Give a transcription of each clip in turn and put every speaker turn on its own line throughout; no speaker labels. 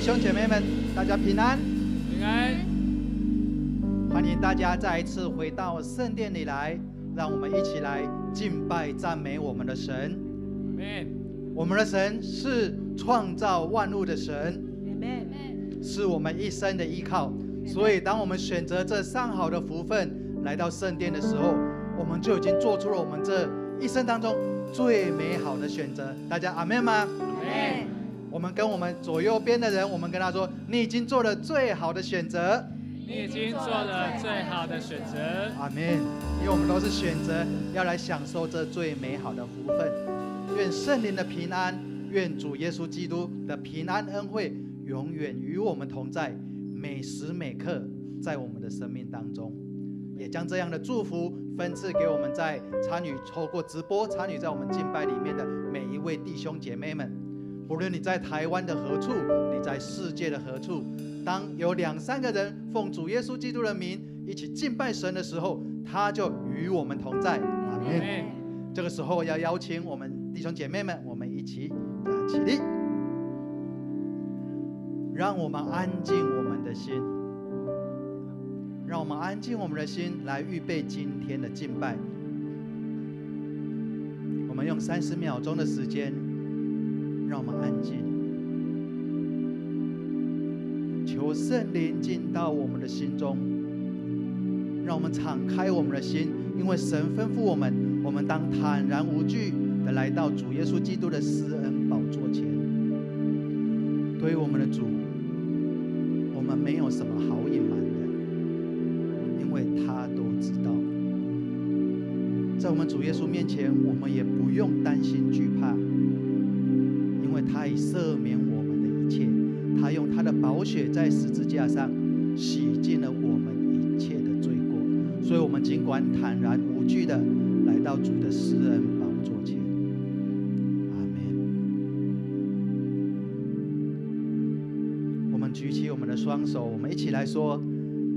兄姐妹们，大家平安。
平安。
欢迎大家再一次回到圣殿里来，让我们一起来敬拜赞美我们的神。我们的神是创造万物的神，是我们一生的依靠。所以当我们选择这上好的福分来到圣殿的时候，我们就已经做出了我们这一生当中最美好的选择。大家阿们吗？阿们。我们跟我们左右边的人，我们跟他说，你已经做了最好的选择，
你已经做了最好的选择。
阿们。因为我们都是选择要来享受这最美好的福分。愿圣灵的平安，愿主耶稣基督的平安恩惠永远与我们同在，每时每刻在我们的生命当中。也将这样的祝福分赐给我们在参与透过直播参与在我们敬拜里面的每一位弟兄姐妹们。无论你在台湾的何处，你在世界的何处，当有2-3个人奉主耶稣基督的名一起敬拜神的时候，他就与我们同在。阿们。这个时候要邀请我们弟兄姐妹们，我们一起起立，让我们安静我们的心，让我们安静我们的心来预备今天的敬拜。我们用30秒钟的时间，让我们安静，求圣灵进到我们的心中，让我们敞开我们的心，因为神吩咐我们当坦然无惧的来到主耶稣基督的施恩宝座前。对于我们的主，我们没有什么好隐瞒的，因为他都知道。在我们主耶稣面前，我们也不用担心惧怕，因为他已赦免我们的一切，他用他的宝血在十字架上洗净了我们一切的罪过。所以我们尽管坦然无惧的来到主的施恩宝座前。阿们。我们举起我们的双手，我们一起来说，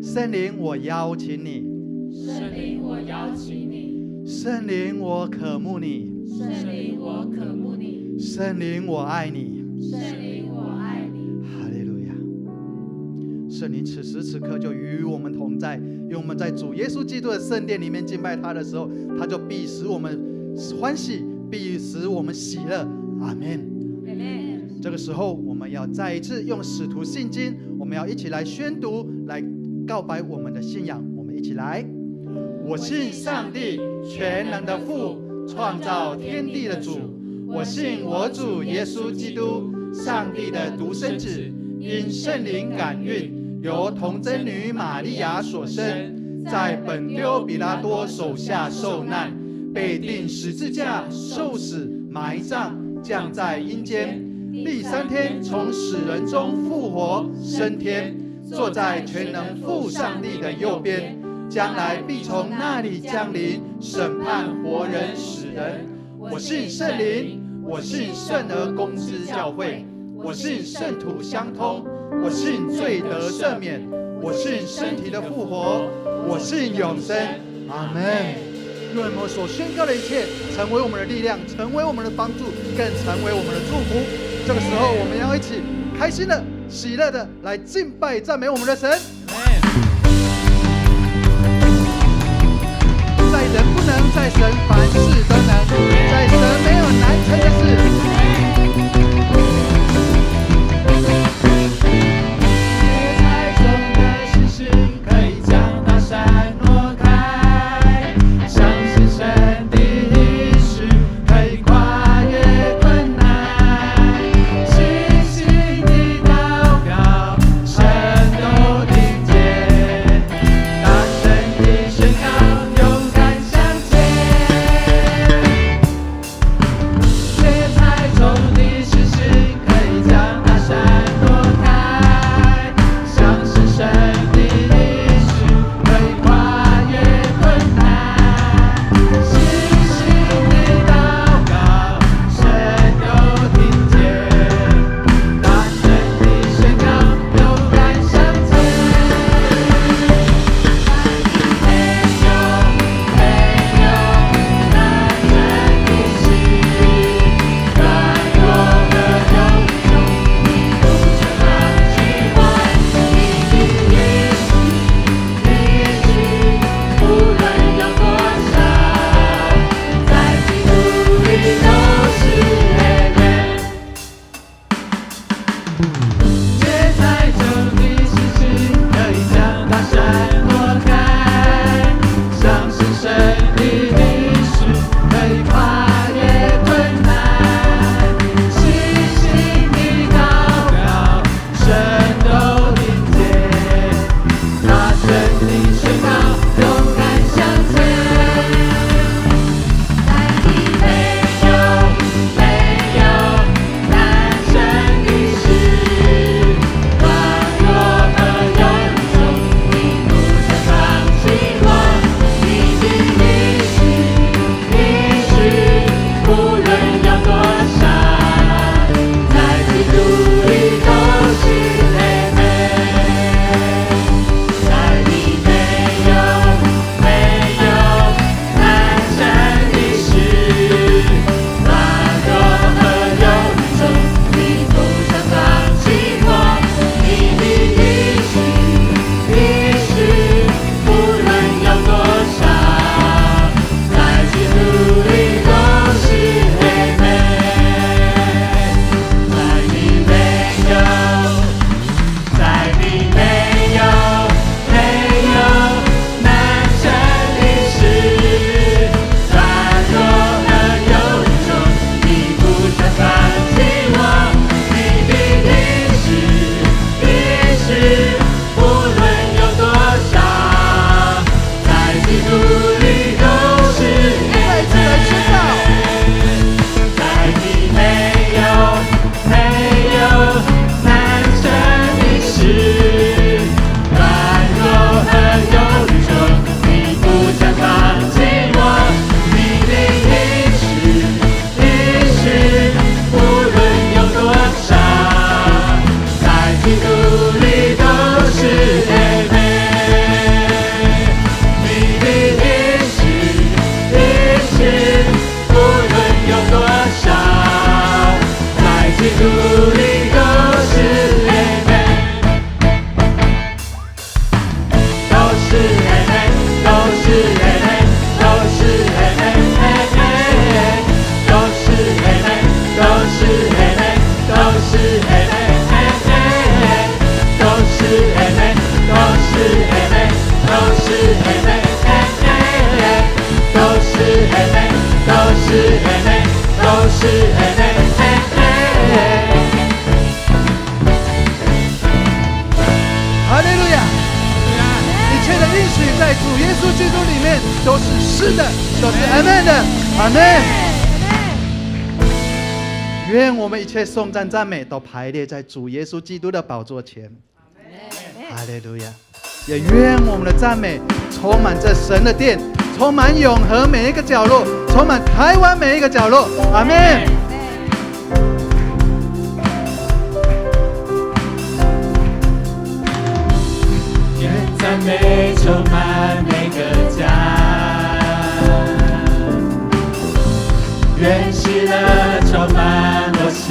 圣灵我邀请你，
圣灵我邀请你，
圣灵我渴慕你，
圣灵我渴慕你，
圣灵我爱你，
圣灵我爱你。
哈利路亚。圣灵此时此刻就与我们同在，因为我们在主耶稣基督的圣殿里面敬拜他的时候，他就必使我们欢喜，必使我们喜乐。阿们。这个时候我们要再一次用使徒信经，我们要一起来宣读，来告白我们的信仰。我们一起来，我信上帝全能的父，创造天地的主。我信我主耶稣基督，上帝的独生子，因圣灵感孕，由童贞女玛利亚所生，在本丢比拉多手下受难，被钉十字架，受死，埋葬，降在阴间，第3天从死人中复活，升天，坐在全能父上帝的右边，将来必从那里降临，审判活人死人。我信圣灵，我信圣而公之教会，我信圣徒相通，我信罪得赦免，我信身体的复活，我信永生。阿们。愿我们所宣告的一切成为我们的力量，成为我们的帮助，更成为我们的祝福。这个时候我们要一起开心的喜乐的来敬拜赞美我们的神。在人不能，在神凡事都能，在神没有难成的事。
神都听
里面都是是的，都是 Amen 的，阿门。愿我们一切颂赞赞美都排列在主耶稣基督的宝座前，哈利路亚！也愿我们的赞美充满这神的殿，充满永和每一个角落，充满台湾每一个角落，阿门。
愿赞美充满每个家，愿喜乐充满我心，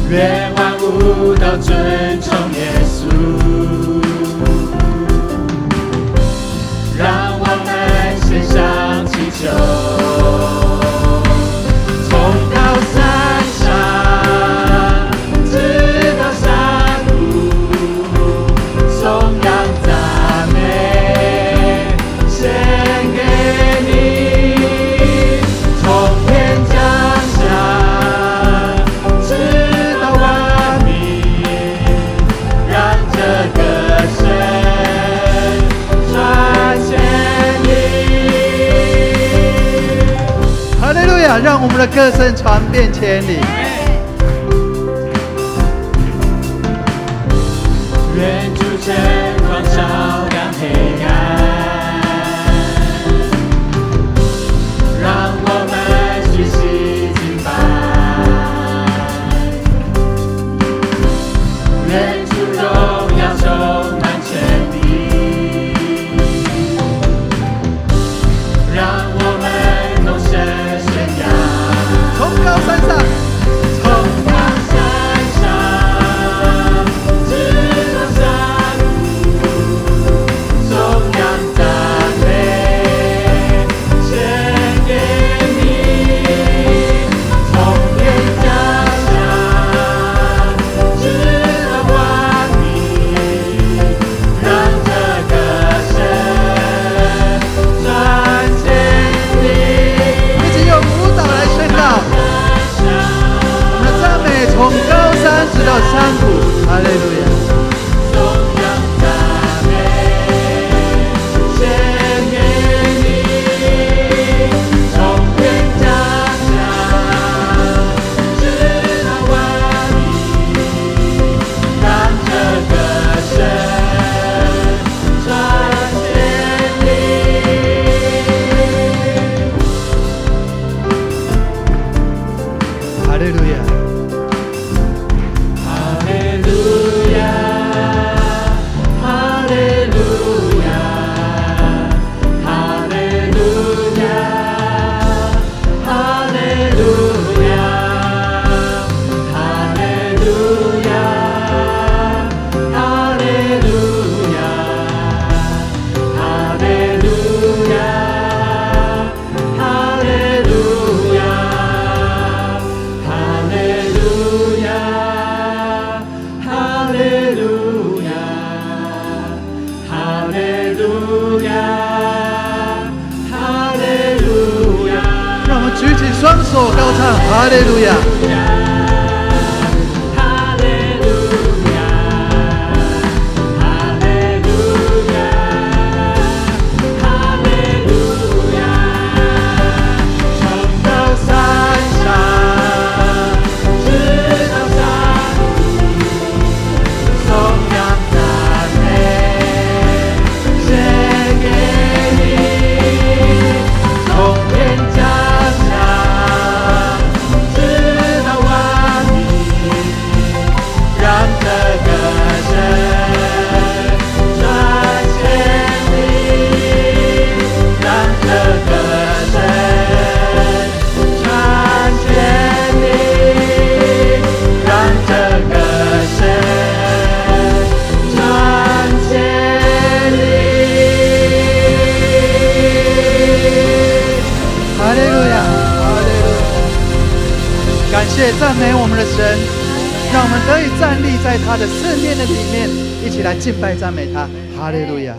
愿万物都尊崇耶稣，让我们献上祈求，从高山上直到山谷，颂扬赞美献给你，从天降下直到万民，让这歌声传千里。
哈利路亚！让我们的歌声传遍千里。
愿主晨光照亮黑暗，让我们学习敬拜。愿主荣耀充满全地，让我们同声宣扬。
从高山上，
从高山上直到山谷，颂扬赞美献给你，从天降下直到万民，让这歌声传千里。
一起用舞蹈来宣告。我们的赞美从高山直到山谷，哈利路亚！
颂扬赞美献给你，从天降下直到万民，让这歌声传千里。
哈利路亚！
哈利路亚，哈利路亚，哈利路亚，哈利路亚，哈利路亚，哈利路亚，哈利路亚，哈利路亚，哈利路亚，哈利路亚，哈利路亚，哈利路亚。
让我们举起双手高唱哈利路亚！
哈利路亚，哈利路亚，哈利路亚，从高山上直到山谷，颂扬赞美献给你，从天降下直到万民，让这歌声传千里，让这歌声传千里，让这歌声传千里。
哈利路亚！哈利路亚！感谢赞美我们的神，让我们得以站立在他的圣殿的里面，一起来敬拜赞美他。哈利路亚！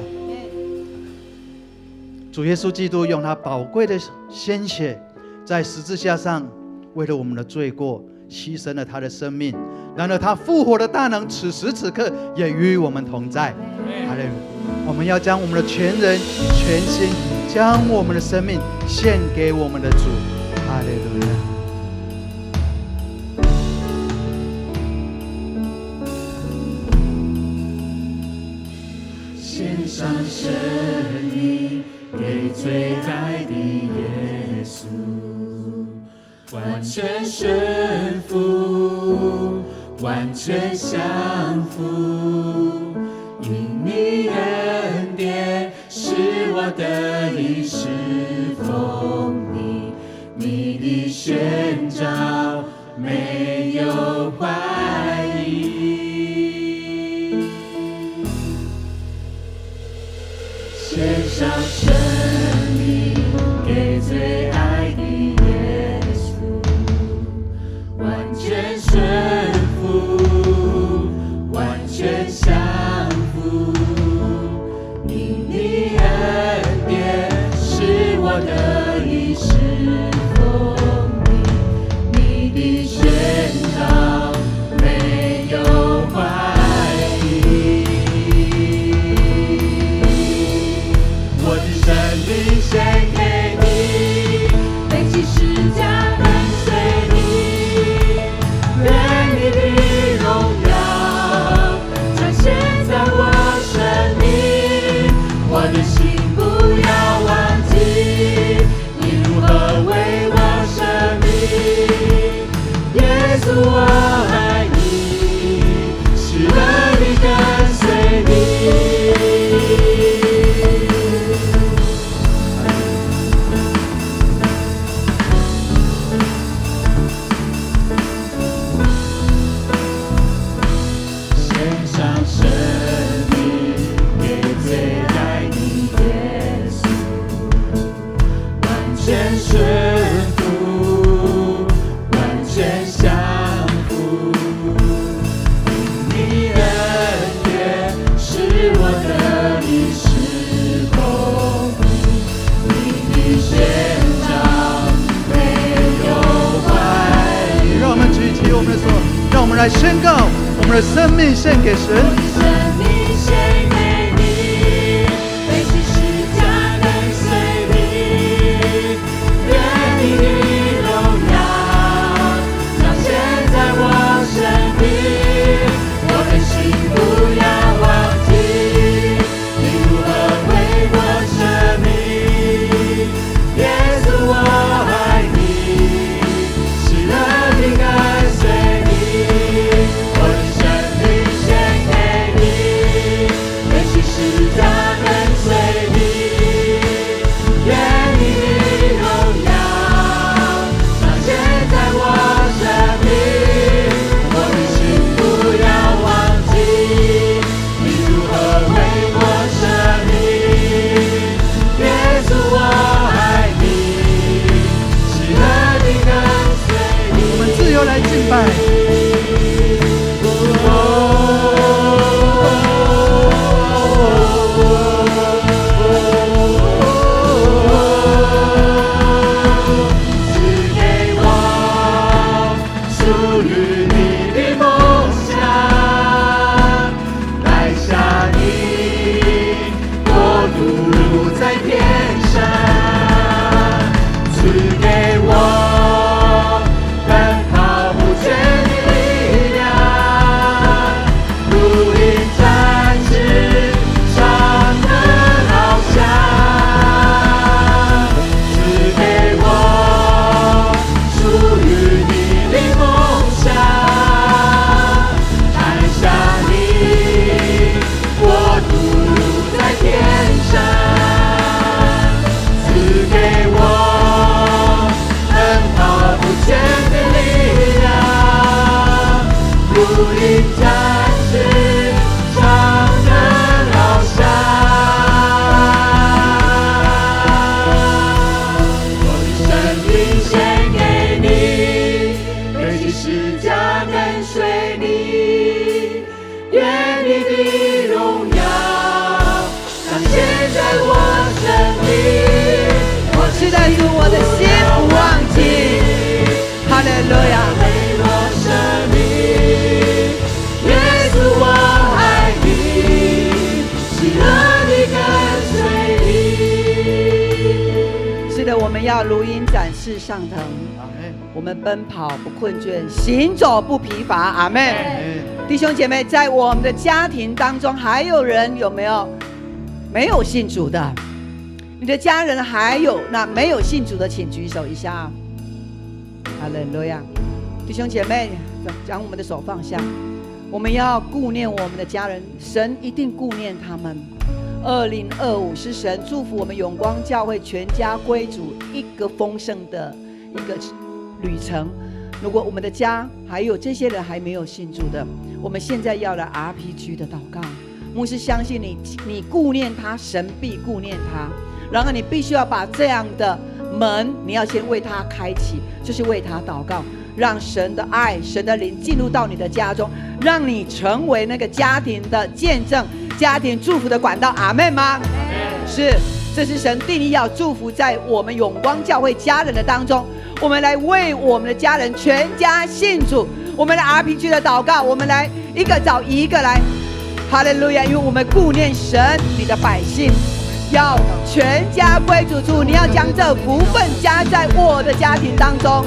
主耶稣基督用他宝贵的鲜血，在十字架上为了我们的罪过，牺牲了他的生命，然而他复活的大能此时此刻也与我们同在。哈利路亚！我们要将我们的全人全心，将我们的生命献给我们的主。哈利路亚！
献上生命给最爱的耶稣，完全顺服，完全降服，因你恩典使我得以侍奉你，你的宣召没有怀疑。献上生命给最爱的耶稣，完全顺服，完全降服，因你恩典使我得以侍奉你，你的宣召没有怀疑。我的生命献给你，背起十字架跟随你，愿你的荣耀彰显在我生命。我的心不要忘记你如何为我舍命。耶稣，我爱你，是乐意跟随你。献上生命给最爱的耶稣，完全顺服，完全降服，因你恩典使我得以侍奉你，你的宣召没有怀疑。
让我们举起我们的手，让我们来宣告我们的生命献给神。
生命献给你，背起十字架跟随你，愿你的荣耀彰显在我生命。我的心不要忘记你如何为我舍命。耶稣，我爱你，是乐意跟随你。我的生命献给
我们要如鹰展翅上腾，我们奔跑不困倦，行走不疲乏。阿们。弟兄姐妹，在我们的家庭当中，还有人有没有没有信主的？你的家人还有那没有信主的，请举手一下。哈利路亚！弟兄姐妹，将我们的手放下，我们要顾念我们的家人，神一定顾念他们。2025是神祝福我们永光教会全家归主一个丰盛的一个旅程。如果我们的家还有这些人还没有信主的，我们现在要来 RPG 的祷告。牧师相信你顾念他，神必顾念他。然后你必须要把这样的门，你要先为他开启，就是为他祷告，让神的爱、神的灵进入到你的家中，让你成为那个家庭的见证、家庭祝福的管道。阿们吗？是，这是神定义要祝福在我们永光教会家人的当中。我们来为我们的家人全家信主，我们来 RPG 的祷告，我们来一个找一个来，哈利路亚！因为我们顾念神，你的百姓要全家归主主，你要将这福分加在我的家庭当中。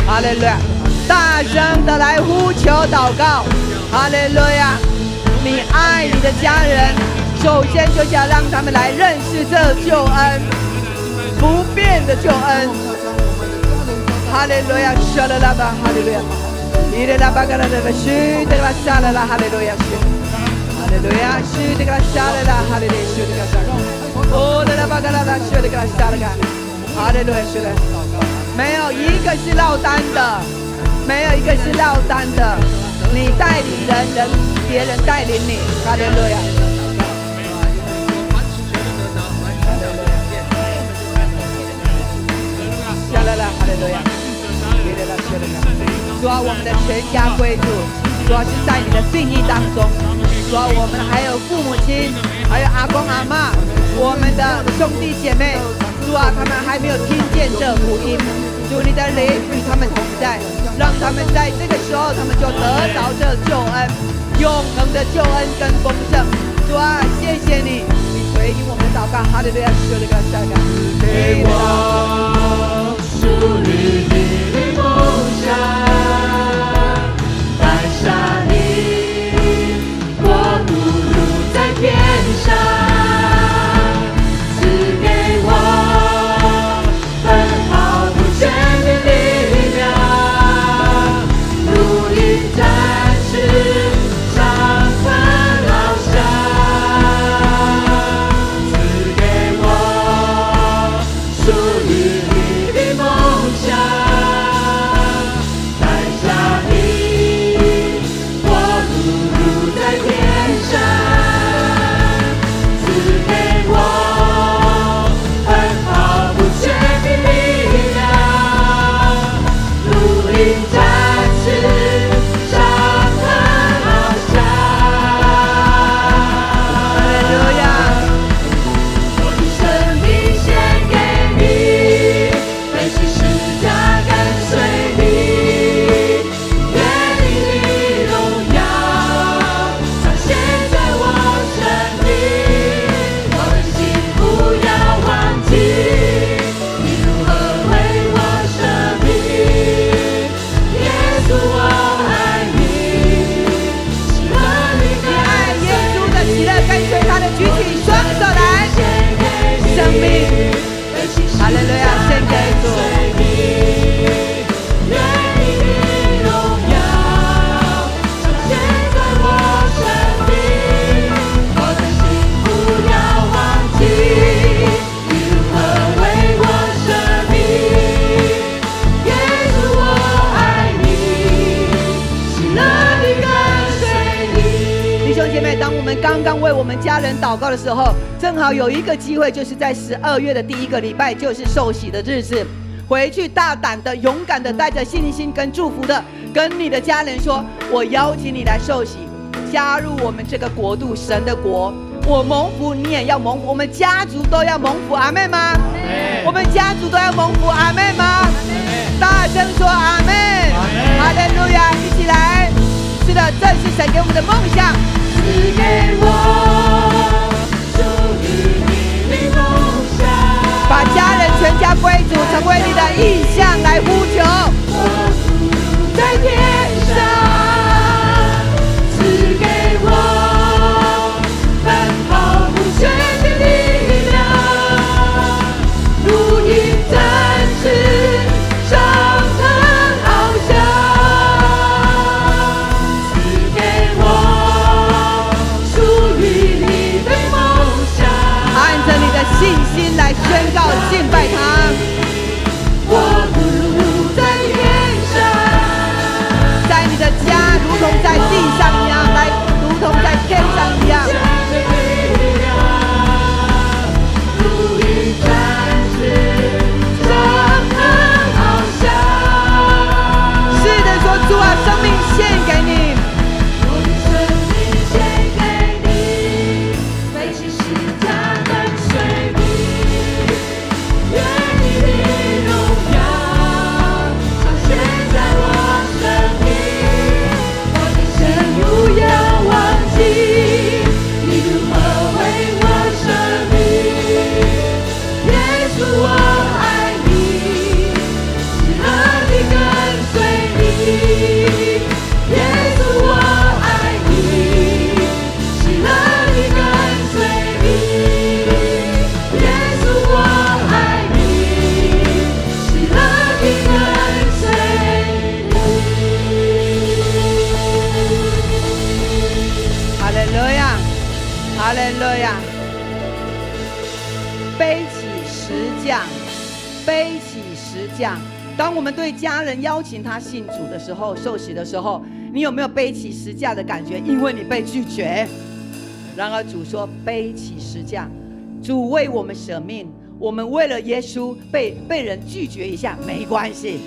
哈利路亚！大声的来呼求祷告，哈利路亚！你爱你的家人，首先就是要让他们来认识这救恩，不变的救恩。哈利路亚！沙拉拉巴，哈利路亚！伊勒拉巴嘎拉拉巴，许德拉沙拉拉，哈利路亚！哈利路亚！许德拉沙拉拉，哈利路亚！许德拉沙拉。哦，拉拉巴嘎拉拉，许德拉沙拉嘎，哈利路亚！许德。没有一个是落单的，没有一个是落单的。你带领人，别人带领你。哈利路亚！沙拉拉，哈利路亚！主啊，我们的全家归主，主要是在你的定义当中。主啊，我们还有父母亲，还有阿公阿嬷，我们的兄弟姐妹，主啊，他们还没有听见这福音。主，你的灵与他们同在，让他们在这个时候，他们就得着这救恩，永恒的救恩跟丰盛。主啊，谢谢你，你回应我们祷告。哈利路亚！
给我属于你的梦想，带上你国度如在天上，赐给我奔跑不倦的力量，如鹰展翅上腾翱翔，赐给我属于你的梦想，带上你国度如在天上，赐给我奔跑不倦的力量，如鹰展翅上腾翱翔。
哈利路亚！
我的生命献给你，背起十架跟随你，愿你的荣耀彰显在我生命。我的心不要忘记，你如何为我舍命。耶稣，我爱你，喜乐你
你爱
跟
耶稣的喜乐，跟随他的举起双手来，生命，哈利路亚，献给主。
愿你的荣耀彰显在我生命。我的心不要忘记，你如何为我舍命。耶稣，我爱你，喜乐地跟随你。
弟兄姐妹，当我们刚刚为我们家人祷告的时候，正好有一个机会，就是在12月的第1个礼拜，就是受洗的日子。回去大胆的、勇敢的，带着信心跟祝福的，跟你的家人说：我邀请你来受洗，加入我们这个国度，神的国。我蒙福，你也要蒙福，我们家族都要蒙福。阿们吗？我们家族都要蒙福。阿们吗？大声说阿们！哈利路亚！一起来！是的，这是神给我们的梦想。
赐给我属于你的梦想，
把家人全家归主，成背起十架，背起十架。当我们对家人邀请他信主的时候，受洗的时候，你有没有背起十架的感觉？因为你被拒绝。然而主说背起十架，主为我们舍命，我们为了耶稣被人拒绝一下没关系，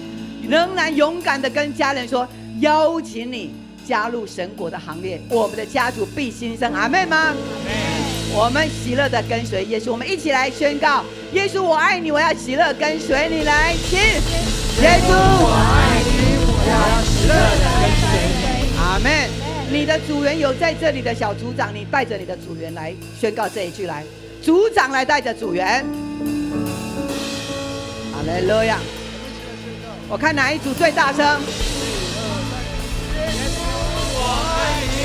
仍然勇敢的跟家人说，邀请你加入神国的行列，我们的家族必兴盛。阿们吗？阿们。我们喜乐的跟随耶稣，我们一起来宣告：耶稣我爱你，我要喜乐跟随你。来，请耶稣我爱你，我要喜乐的跟随你。阿们。你的组员有在这里的小组长，你带着你的组员来宣告这一句。来，组长来带着组员。哈利路亚！我看哪一组最大声。
我爱你，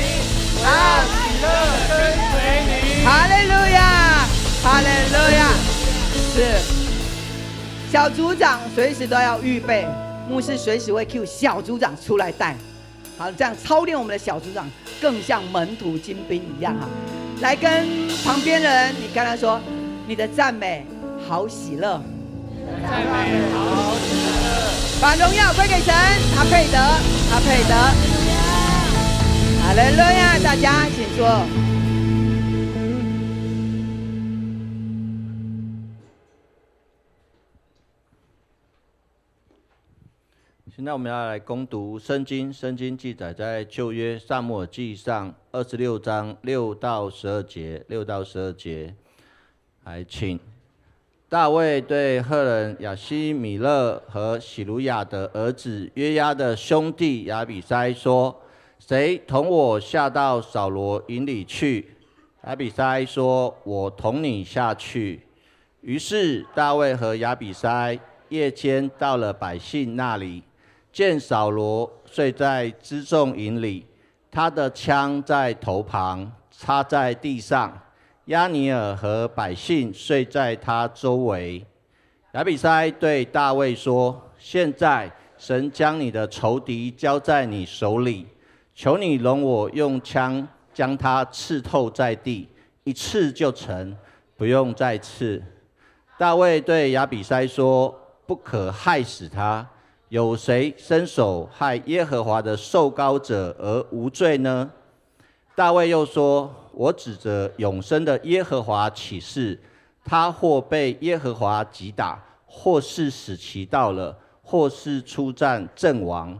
我要喜乐跟随你。
哈利路亚，哈利路亚。是，小组长随时都要预备，牧师随时会 cue 小组长出来带。好，这样操练我们的小组长，更像门徒精兵一样哈。来跟旁边人，你跟他说，你的赞美好喜乐，
赞美好喜乐，
把荣耀归给神，他配得，他配得。哈利路亚！大家请坐。
现在我们要来攻读圣经，圣经记载在旧约撒母耳记上26章6到12节，6到12节。来，请大卫对赫人亚希米勒和喜鲁雅的儿子约押的兄弟亚比筛说：“谁同我下到扫罗营里去？”亚比筛说：“我同你下去。”于是大卫和亚比筛夜间到了百姓那里。见扫罗睡在辎重营里，他的枪在头旁，插在地上。押尼尔和百姓睡在他周围。亚比筛对大卫说：“现在神将你的仇敌交在你手里，求你容我用枪将他刺透在地，一刺就成，不用再刺。”大卫对亚比筛说：“不可害死他。有谁伸手害耶和华的受膏者而无罪呢？”大卫又说：“我指着永生的耶和华起誓，他或被耶和华击打，或是使其到了，或是出战阵亡。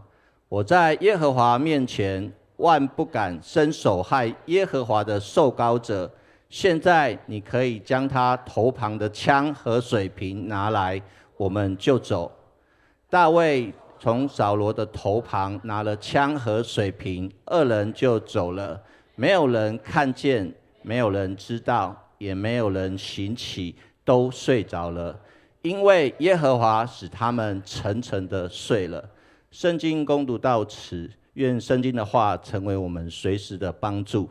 我在耶和华面前万不敢伸手害耶和华的受膏者。现在你可以将他头旁的枪和水瓶拿来，我们就走。”大卫从扫罗的头旁拿了枪和水瓶，二人就走了。没有人看见，没有人知道，也没有人醒起，都睡着了，因为耶和华使他们沉沉的睡了。圣经攻读到此，愿圣经的话成为我们随时的帮助。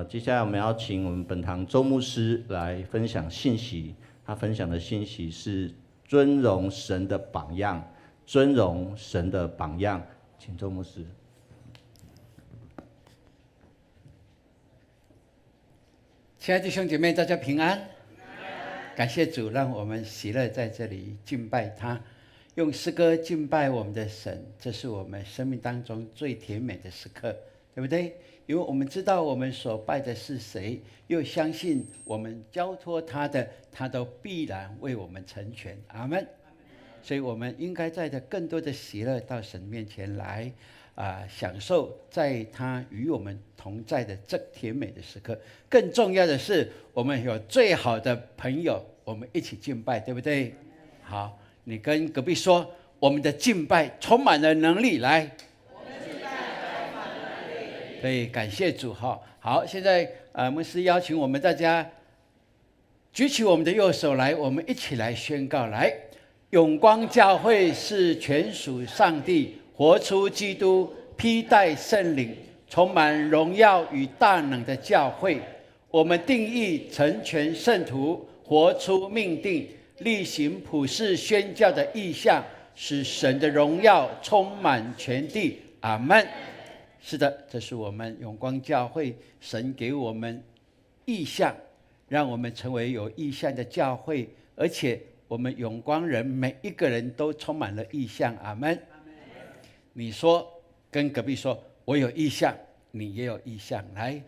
接下来我们要请我们本堂周牧师来分享信息，他分享的信息是尊荣神的榜样，尊荣神的榜样，请周牧师。
亲爱的弟兄姐妹，大家平安。感谢主，让我们喜乐在这里敬拜他，用诗歌敬拜我们的神，这是我们生命当中最甜美的时刻，对不对？因为我们知道我们所拜的是谁，又相信我们交托他的，他都必然为我们成全。阿们。所以我们应该带着更多的喜乐到神面前来，享受在他与我们同在的这甜美的时刻。更重要的是，我们有最好的朋友，我们一起敬拜，对不对？好，你跟隔壁说，我们的敬拜充满了能力。来，对，感谢主哈。好，现在牧师邀请我们大家举起我们的右手来，我们一起来宣告。来，永光教会是全属上帝，活出基督，披戴圣灵，充满荣耀与大能的教会。我们定义成全圣徒，活出命定，力行普世宣教的意向，使神的荣耀充满全地。阿们。是的，这是我们永光教会神给我们意向，让我们成为有异象的教会，而且我们永光人每一个人都充满了异象。阿们。你说，跟隔壁说，我有异象，你也有异象。来，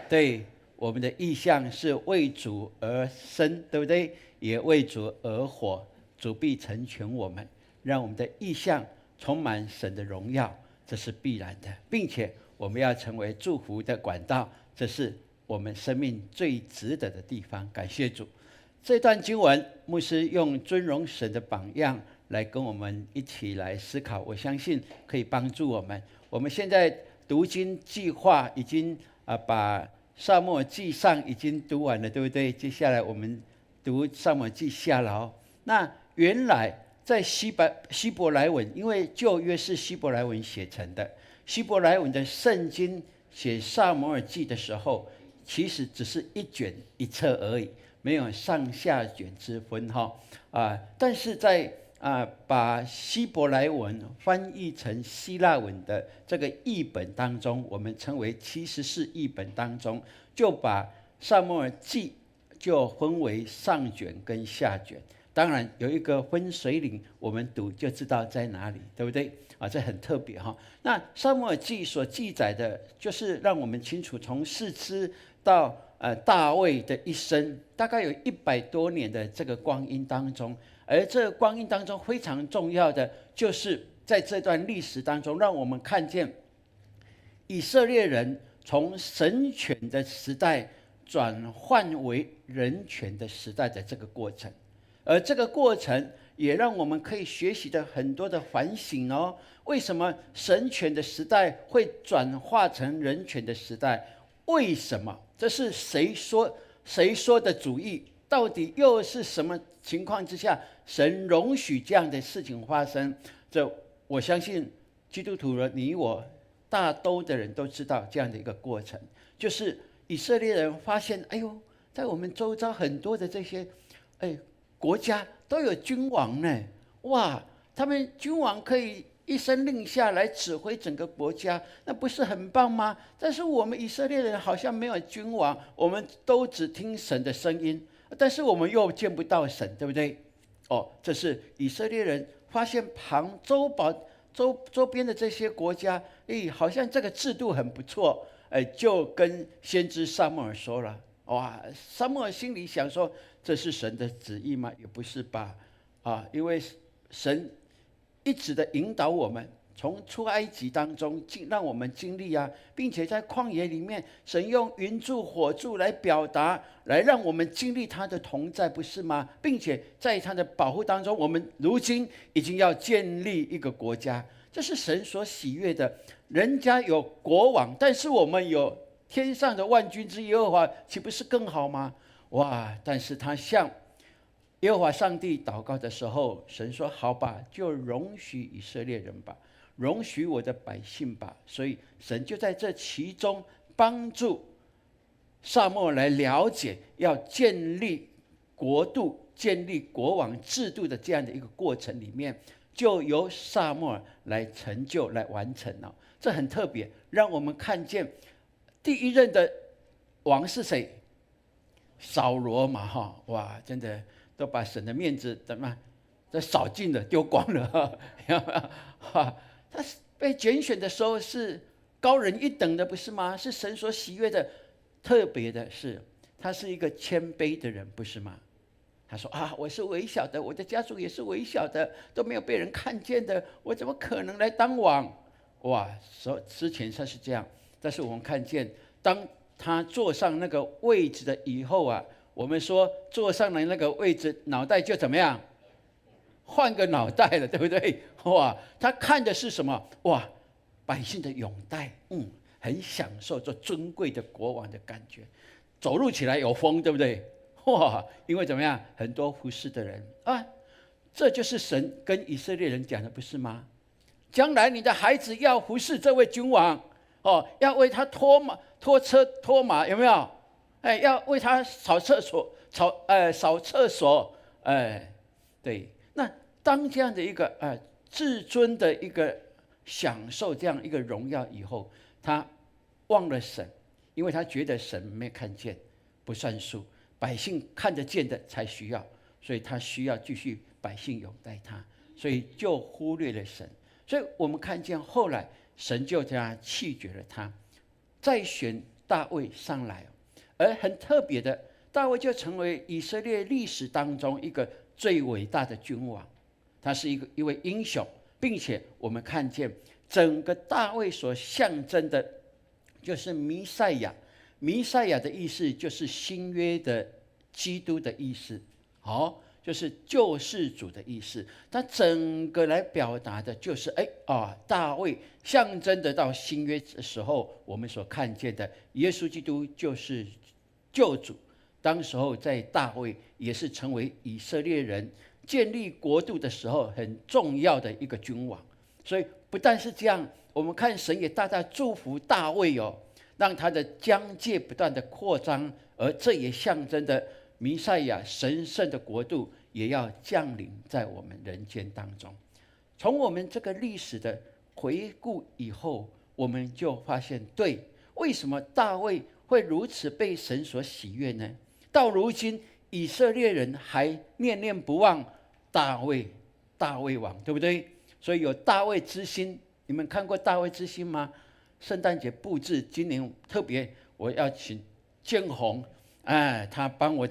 对，我们的异象是为主而生，对不对？也为主而活，主必成全我们，让我们的异象充满神的荣耀，这是必然的，并且我们要成为祝福的管道，这是我们生命最值得的地方。感谢主。这段经文，牧师用尊荣神的榜样来跟我们一起来思考，我相信可以帮助我们。我们现在读经计划已经把撒母耳记上已经读完了，对不对？接下来我们读撒母耳记下了。那原来在希伯来文，因为旧约是希伯来文写成的，希伯来文的圣经写撒母耳记的时候，其实只是一卷一册而已，没有上下卷之分但是在把希伯来文翻译成希腊文的这个译本当中，我们称为74译本当中，就把撒母耳记就分为上卷跟下卷。当然有一个分水岭，我们读就知道在哪里，对不对？这很特别那撒母耳记所记载的，就是让我们清楚从士师到大卫的一生，大概有100多年的这个光阴当中，而这个光阴当中非常重要的，就是在这段历史当中，让我们看见以色列人从神权的时代转换为人权的时代的这个过程。而这个过程也让我们可以学习的很多的反省为什么神权的时代会转化成人权的时代？为什么？这是谁说的主意？到底又是什么情况之下，神容许这样的事情发生？这我相信基督徒人，你我大多的人都知道这样的一个过程，就是以色列人发现，在我们周遭很多的这些国家都有君王呢，哇，他们君王可以一声令下来指挥整个国家，那不是很棒吗？但是我们以色列人好像没有君王，我们都只听神的声音，但是我们又见不到神，对不对？这是以色列人发现周边的这些国家，好像这个制度很不错，就跟先知撒母耳说了。哇，撒母耳心里想说，这是神的旨意吗？也不是吧，因为神一直的引导我们，从出埃及当中让我们经历并且在旷野里面，神用云柱火柱来表达，来让我们经历他的同在，不是吗？并且在他的保护当中，我们如今已经要建立一个国家，这是神所喜悦的。人家有国王，但是我们有天上的万军之耶和华，岂不是更好吗？哇！但是他向耶和华上帝祷告的时候，神说：“好吧，就容许以色列人吧，容许我的百姓吧。”所以神就在这其中帮助撒母耳来了解，要建立国度、建立国王制度的这样的一个过程里面，就由撒母耳来成就、来完成了。这很特别，让我们看见第一任的王是谁？扫罗嘛，哇，真的都把神的面子都扫尽了，丢光了。他被拣选的时候是高人一等的，不是吗？是神所喜悦的。特别的是，他是一个谦卑的人，不是吗？他说我是微小的，我的家族也是微小的，都没有被人看见的，我怎么可能来当王？哇，之前他是这样，但是我们看见，当他坐上那个位置的以后我们说坐上了那个位置，脑袋就怎么样？换个脑袋了，对不对？哇，他看的是什么？哇，百姓的拥戴，很享受做尊贵的国王的感觉，走路起来有风，对不对？哇，因为怎么样？很多服侍的人这就是神跟以色列人讲的，不是吗？将来你的孩子要服侍这位君王，要为他拖马，有没有？要为他扫厕所，扫厕所，对。那当这样的一个至尊的一个享受这样一个荣耀以后，他忘了神，因为他觉得神没看见不算数，百姓看得见的才需要，所以他需要继续百姓拥戴他，所以就忽略了神。所以我们看见后来神就这样弃绝了他，再选大卫上来，而很特别的，大卫就成为以色列历史当中一个最伟大的君王，他是一位英雄，并且我们看见整个大卫所象征的就是弥赛亚。弥赛亚的意思就是新约的基督的意思，就是救世主的意思。他整个来表达的就是大卫象征得到新约的时候我们所看见的耶稣基督就是救主。当时候在大卫也是成为以色列人建立国度的时候很重要的一个君王。所以不但是这样，我们看神也大大祝福大卫让他的疆界不断的扩张，而这也象征的弥赛亚神圣的国度也要降临在我们人间当中。从我们这个历史的回顾以后，我们就发现，对，为什么大卫会如此被神所喜悦呢？到如今以色列人还念念不忘大卫王，对不对？所以有大卫之星，你们看过大卫之星吗？圣诞节布置，今年特别我要请建宏，他帮我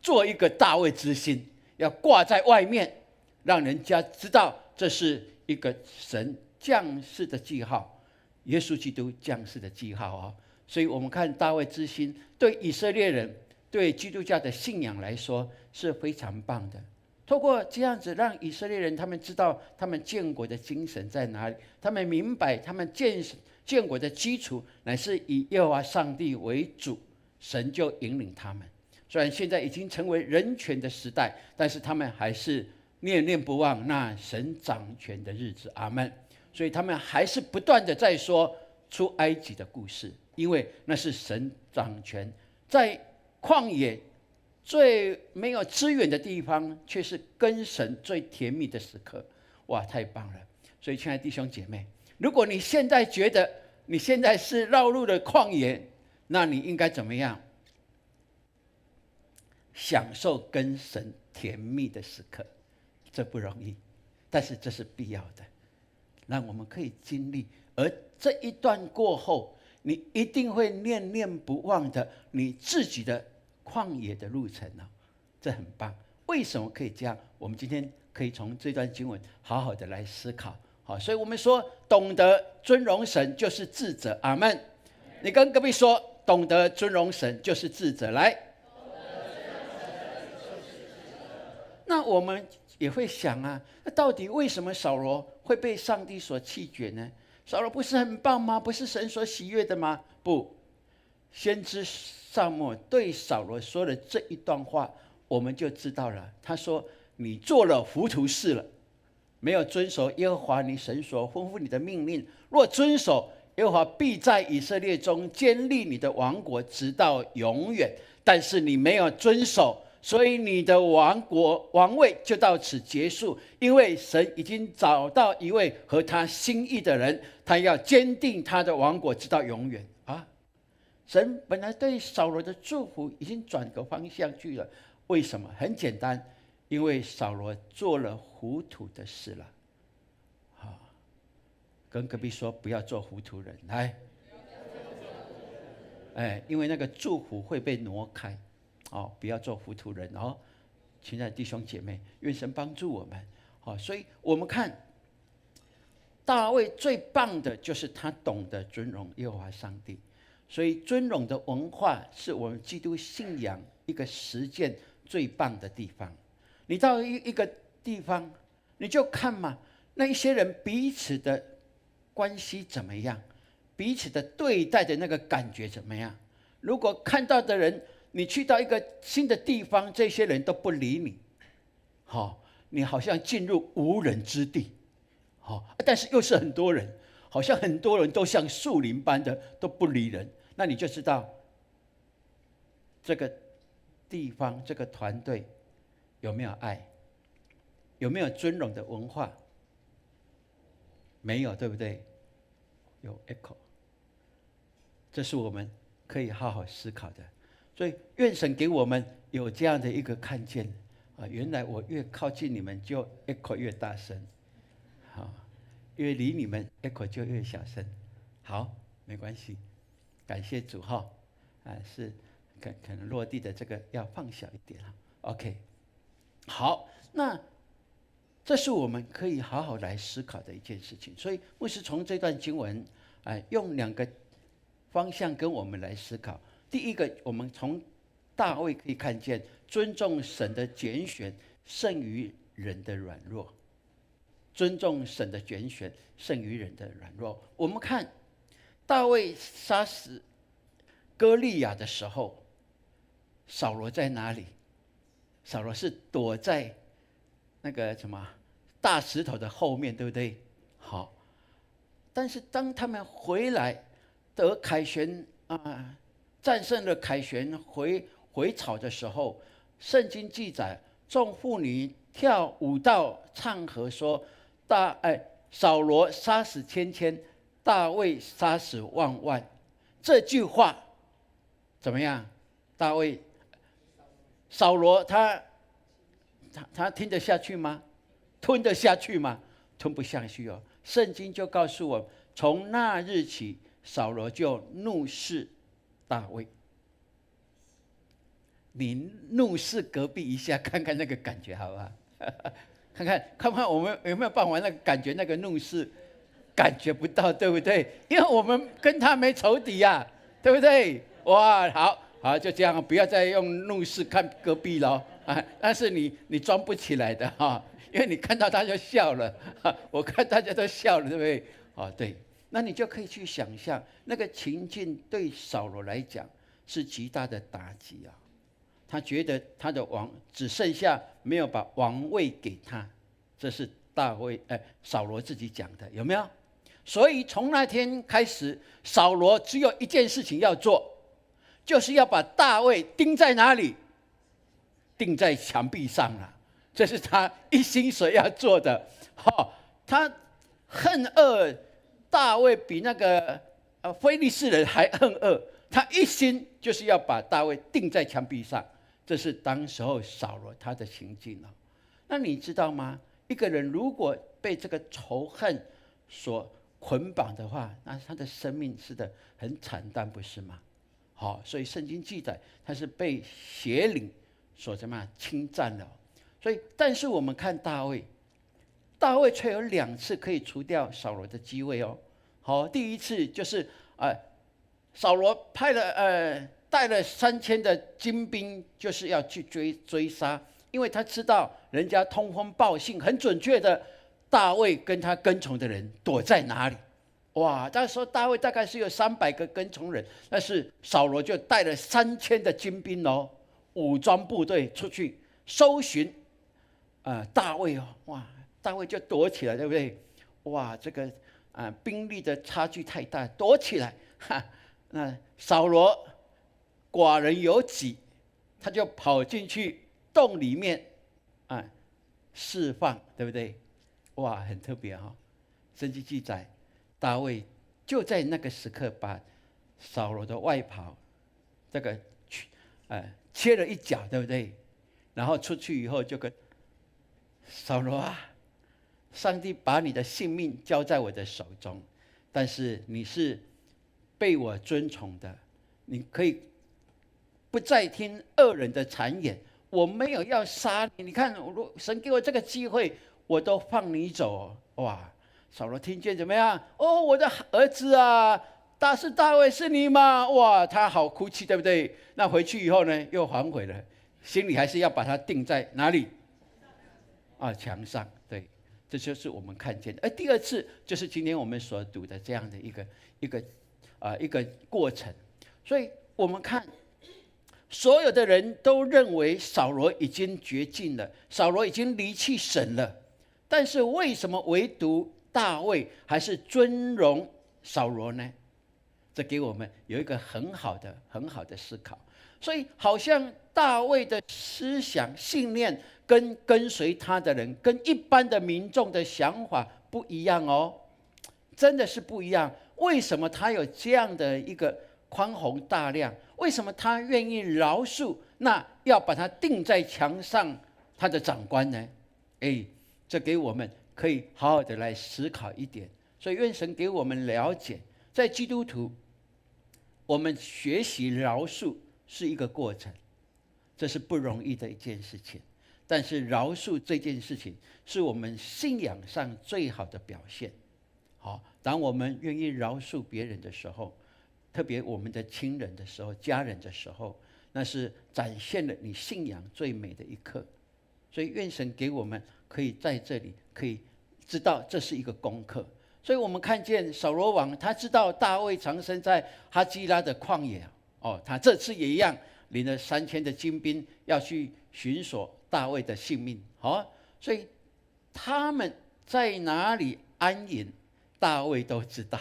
做一个大卫之星，要挂在外面，让人家知道这是一个神降世的记号，耶稣基督降世的记号所以我们看大卫之星对以色列人、对基督教的信仰来说是非常棒的。透过这样子让以色列人他们知道他们建国的精神在哪里，他们明白他们建国的基础乃是以耶和华上帝为主，神就引领他们。虽然现在已经成为人权的时代，但是他们还是念念不忘那神掌权的日子。阿们。所以他们还是不断的在说出埃及的故事，因为那是神掌权，在旷野最没有资源的地方，却是跟神最甜蜜的时刻。哇，太棒了！所以亲爱的弟兄姐妹，如果你现在觉得你现在是绕路的旷野，那你应该怎么样？享受跟神甜蜜的时刻，这不容易，但是这是必要的，让我们可以经历。而这一段过后，你一定会念念不忘的你自己的旷野的路程这很棒。为什么可以这样？我们今天可以从这段经文好好的来思考。所以我们说，懂得尊荣神就是智者。阿们。你跟隔壁说，懂得尊荣神就是智者。来，那我们也会想那到底为什么扫罗会被上帝所弃绝呢？扫罗不是很棒吗？不是神所喜悦的吗？不，先知撒母耳对扫罗说的这一段话，我们就知道了。他说：“你做了糊涂事了，没有遵守耶和华你神所吩咐你的命令。若遵守，耶和华必在以色列中坚立你的王国，直到永远。但是你没有遵守，所以你的王位就到此结束。因为神已经找到一位合他心意的人，他要坚定他的王国，直到永远。”神本来对扫罗的祝福已经转个方向去了，为什么？很简单，因为扫罗做了糊涂的事了。跟隔壁说，不要做糊涂人。来，因为那个祝福会被挪开，不要做糊涂人。亲爱的弟兄姐妹，愿神帮助我们。所以我们看大卫最棒的就是他懂得尊荣耶和华上帝。所以尊荣的文化是我们基督信仰一个实践最棒的地方。你到一个地方，你就看嘛，那一些人彼此的关系怎么样，彼此的对待的那个感觉怎么样。如果看到的人，你去到一个新的地方，这些人都不理你，你好像进入无人之地，但是又是很多人，好像很多人都像树林般的都不理人，那你就知道这个地方这个团队有没有爱，有没有尊荣的文化？没有，对不对？有 echo， 这是我们可以好好思考的。所以愿神给我们有这样的一个看见啊！原来我越靠近你们，就 echo 越大声，好，越离你们 echo 就越小声。好，没关系，感谢主哈！是可能落地的这个要放小一点哈。OK， 好，那这是我们可以好好来思考的一件事情。所以牧师从这段经文，用2个方向跟我们来思考。第一个，我们从大卫可以看见，尊重神的拣选胜于人的软弱。尊重神的拣选胜于人的软弱。我们看大卫杀死歌利亚的时候，扫罗在哪里？扫罗是躲在那个什么大石头的后面，对不对？好，但是当他们回来得凯旋战胜了凯旋回朝的时候，圣经记载众妇女跳舞蹈唱和说：扫罗杀死千千，大卫杀死万万。这句话怎么样？扫罗他听得下去吗？吞得下去吗？吞不下去哦。圣经就告诉我，从那日起，扫罗就怒视大卫。你怒视隔壁一下，看看那个感觉好不好？看看我们有没有办法那个感觉，那个怒视感觉不到，对不对？因为我们跟他没仇敌呀，对不对？哇，好，就这样，不要再用怒视看隔壁了但是你装不起来的哈，因为你看到他就笑了，我看大家都笑了，对不对？对，那你就可以去想象那个情境对扫罗来讲是极大的打击啊。他觉得他的王只剩下没有把王位给他，这是扫罗自己讲的，有没有？所以从那天开始，扫罗只有一件事情要做，就是要把大卫钉在哪里？钉在墙壁上了。这是他一心所要做的。他恨恶大卫比那个非利士人还恨恶，他一心就是要把大卫钉在墙壁上。这是当时候扫罗他的行径了。那你知道吗？一个人如果被这个仇恨所捆绑的话，那他的生命是的很惨淡，不是吗？所以圣经记载他是被邪灵所怎么样侵占了。所以，但是我们看大卫却有2次可以除掉扫罗的机会哦。第一次就是扫罗带了3000的精兵，就是要去追杀，因为他知道人家通风报信，很准确的，大卫跟他跟从的人躲在哪里。哇，那时候大卫大概是有300个跟从人，但是扫罗就带了3000的精兵武装部队出去搜寻大卫哇，大卫就躲起来，对不对？哇，这个兵力的差距太大，躲起来。那扫罗寡人有己，他就跑进去洞里面释放，对不对？哇，很特别圣经记载，大卫就在那个时刻把扫罗的外袍这个切了一角，对不对？然后出去以后就跟扫罗上帝把你的性命交在我的手中，但是你是被我尊崇的，你可以不再听恶人的谗言，我没有要杀你。你看，神给我这个机会，我都放你走。哇！扫罗听见怎么样？我的儿子啊，是大卫是你吗？哇，他好哭泣，对不对？那回去以后呢，又反悔了，心里还是要把他钉在哪里？墙上。对，这就是我们看见的。而第2次就是今天我们所读的这样的一个过程。所以我们看，所有的人都认为扫罗已经绝境了，扫罗已经离弃神了，但是为什么唯独大卫还是尊荣扫罗呢？这给我们有一个很好的思考。所以好像大卫的思想信念跟随他的人跟一般的民众的想法不一样真的是不一样。为什么他有这样的一个宽宏大量？为什么他愿意饶恕？那要把他钉在墙上，他的长官呢？这给我们可以好好的来思考一点。所以愿神给我们了解，在基督徒，我们学习饶恕是一个过程，这是不容易的一件事情。但是饶恕这件事情是我们信仰上最好的表现。好，当我们愿意饶恕别人的时候，特别我们的亲人的时候、家人的时候，那是展现了你信仰最美的一刻。所以愿神给我们可以在这里可以知道这是一个功课。所以我们看见扫罗王，他知道大卫藏身在哈基拉的旷野，他这次也一样领了3000的精兵要去寻索大卫的性命。所以他们在哪里安营，大卫都知道。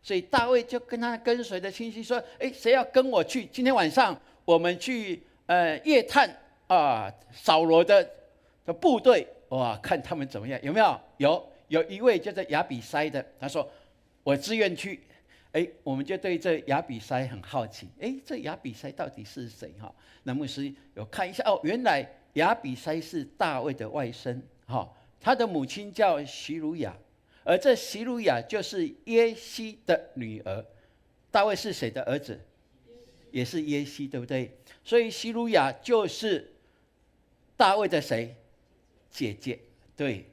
所以大卫就跟他跟随的亲戚说：谁要跟我去？今天晚上我们去夜探扫罗的部队，看他们怎么样。有没有？有一位叫做亚比筛的，他说我自愿去。我们就对这亚比筛很好奇。这亚比筛到底是谁？那牧师有看一下，原来亚比筛是大卫的外甥，他的母亲叫席鲁雅，而这席鲁雅就是耶西的女儿。大卫是谁的儿子？也是耶西，对不对？所以席鲁雅就是大卫的谁？姐姐。对，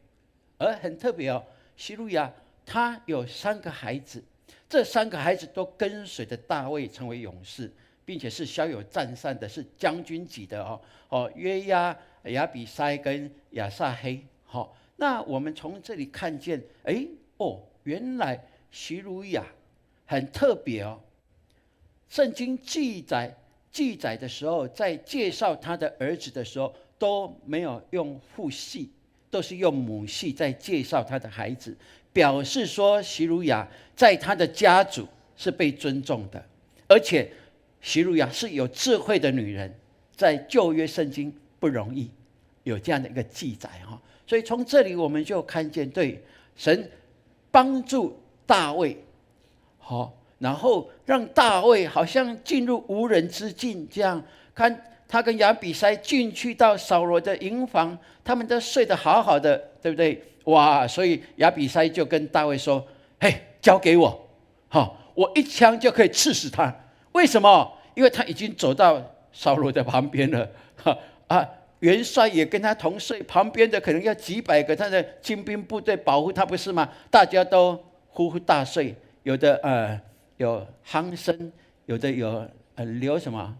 而很特别席鲁雅她有3个孩子，这3个孩子都跟随着大卫成为勇士，并且是骁勇善战的，是将军级的约押、亚比筛跟亚撒黑。那我们从这里看见，原来席鲁雅很特别圣经记载的时候，在介绍他的儿子的时候，都没有用父系，都是用母系在介绍他的孩子，表示说席鲁雅在他的家族是被尊重的，而且席鲁雅是有智慧的女人，在旧约圣经不容易有这样的一个记载。所以从这里我们就看见，对，神帮助大卫，然后让大卫好像进入无人之境，这样看他跟亚比筛进去到扫罗的营房，他们都睡得好好的，对不对？所以亚比筛就跟大卫说：交给我，我一枪就可以刺死他。为什么？因为他已经走到扫罗的旁边了，元帅也跟他同睡，旁边的可能要几百个他的精兵部队保护他，不是吗？大家都呼呼大睡，有的有鼾声，有的有流什么？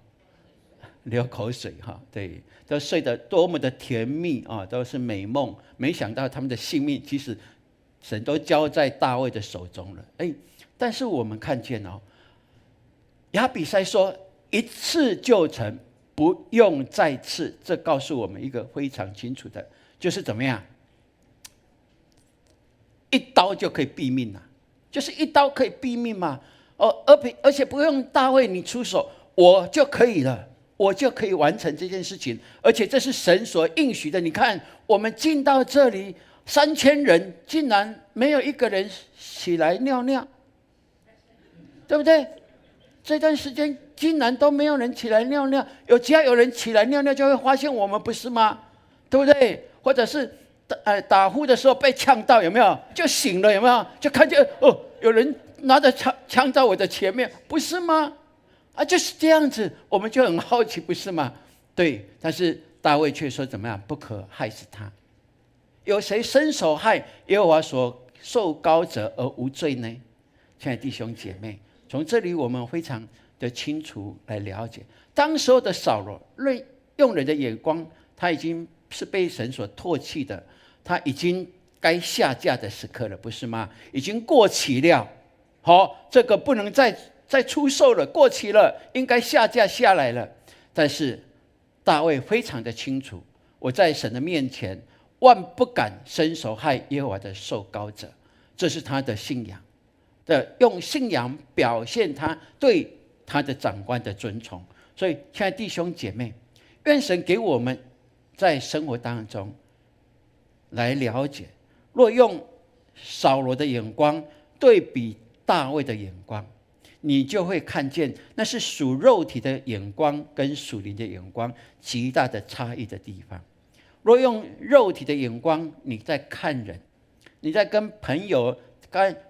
流口水对，都睡得多么的甜蜜都是美梦。没想到他们的性命，其实神都交在大卫的手中了。但是我们看见亚比筛说一次就成，不用再次。这告诉我们一个非常清楚的，就是怎么样，一刀就可以毙命了，就是一刀可以毙命嘛。而且不用大卫你出手，我就可以了，我就可以完成这件事情。而且这是神所应许的。你看，我们进到这里3000人，竟然没有一个人起来尿尿，对不对？这段时间竟然都没有人起来尿尿，只要有人起来尿尿，就会发现我们，不是吗？对不对？或者是打呼的时候被呛到，有没有？就醒了，有没有？就看见有人拿着枪在我的前面，不是吗？就是这样子，我们就很好奇，不是吗？对，但是大卫却说怎么样？不可害死他。有谁伸手害耶和华所受膏者而无罪呢？亲爱的弟兄姐妹，从这里我们非常的清楚来了解，当时候的扫罗用人的眼光，他已经是被神所唾弃的，他已经该下架的时刻了，不是吗？已经过期了，这个不能再出售了，过期了，应该下架下来了。但是大卫非常的清楚，我在神的面前万不敢伸手害耶和华的受膏者，这是他的信仰的，用信仰表现他对他的长官的尊崇。所以亲爱的弟兄姐妹，愿神给我们在生活当中来了解，若用扫罗的眼光对比大卫的眼光，你就会看见那是属肉体的眼光跟属灵的眼光极大的差异的地方。若用肉体的眼光你在看人，你在跟朋友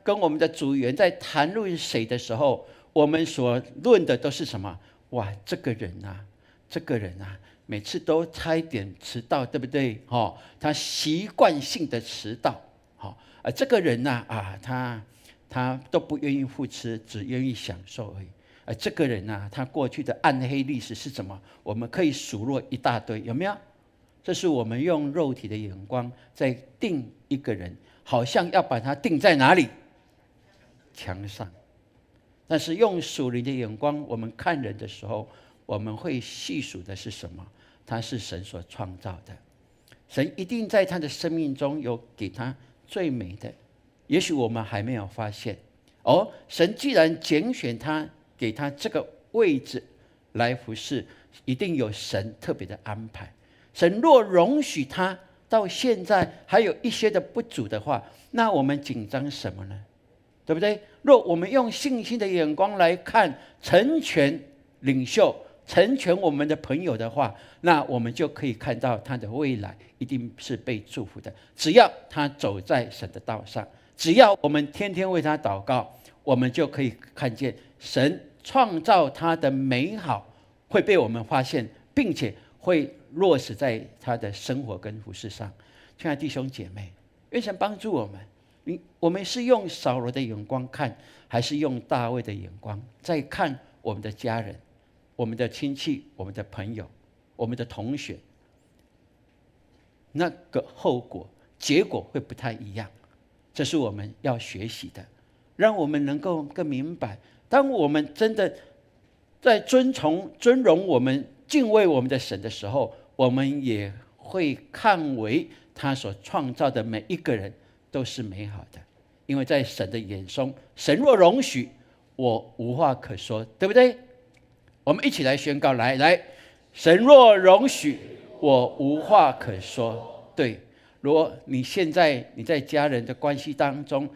跟我们的组员在谈论谁的时候，我们所论的都是什么？哇，这个人啊，每次都差一点迟到，对不对？他习惯性的迟到。这个人啊，他都不愿意付出，只愿意享受而已。这个人啊，他过去的暗黑历史是什么？我们可以数落一大堆，有没有？这是我们用肉体的眼光在定一个人，好像要把他定在哪里？墙上。但是用属灵的眼光，我们看人的时候，我们会细数的是什么？他是神所创造的，神一定在他的生命中有给他最美的，也许我们还没有发现。神既然拣选他，给他这个位置来服侍，一定有神特别的安排。神若容许他到现在还有一些的不足的话，那我们紧张什么呢？对不对？若我们用信心的眼光来看成全领袖，成全我们的朋友的话，那我们就可以看到他的未来一定是被祝福的。只要他走在神的道上，只要我们天天为他祷告，我们就可以看见神创造他的美好会被我们发现，并且会落实在他的生活跟服事上。亲爱的弟兄姐妹，愿神帮助我们。我们是用扫罗的眼光看，还是用大卫的眼光在看我们的家人、我们的亲戚、我们的朋友、我们的同学？那个后果、结果会不太一样。这是我们要学习的，让我们能够更明白，当我们真的在尊荣我们、敬畏我们的神的时候，我们也会看为他所创造的每一个人都是美好的。因为在神的眼中，神若容许，我无话可说，对不对？我们一起来宣告，来，神若容许，我无话可说。对，如果你现在你在家人的关系当中、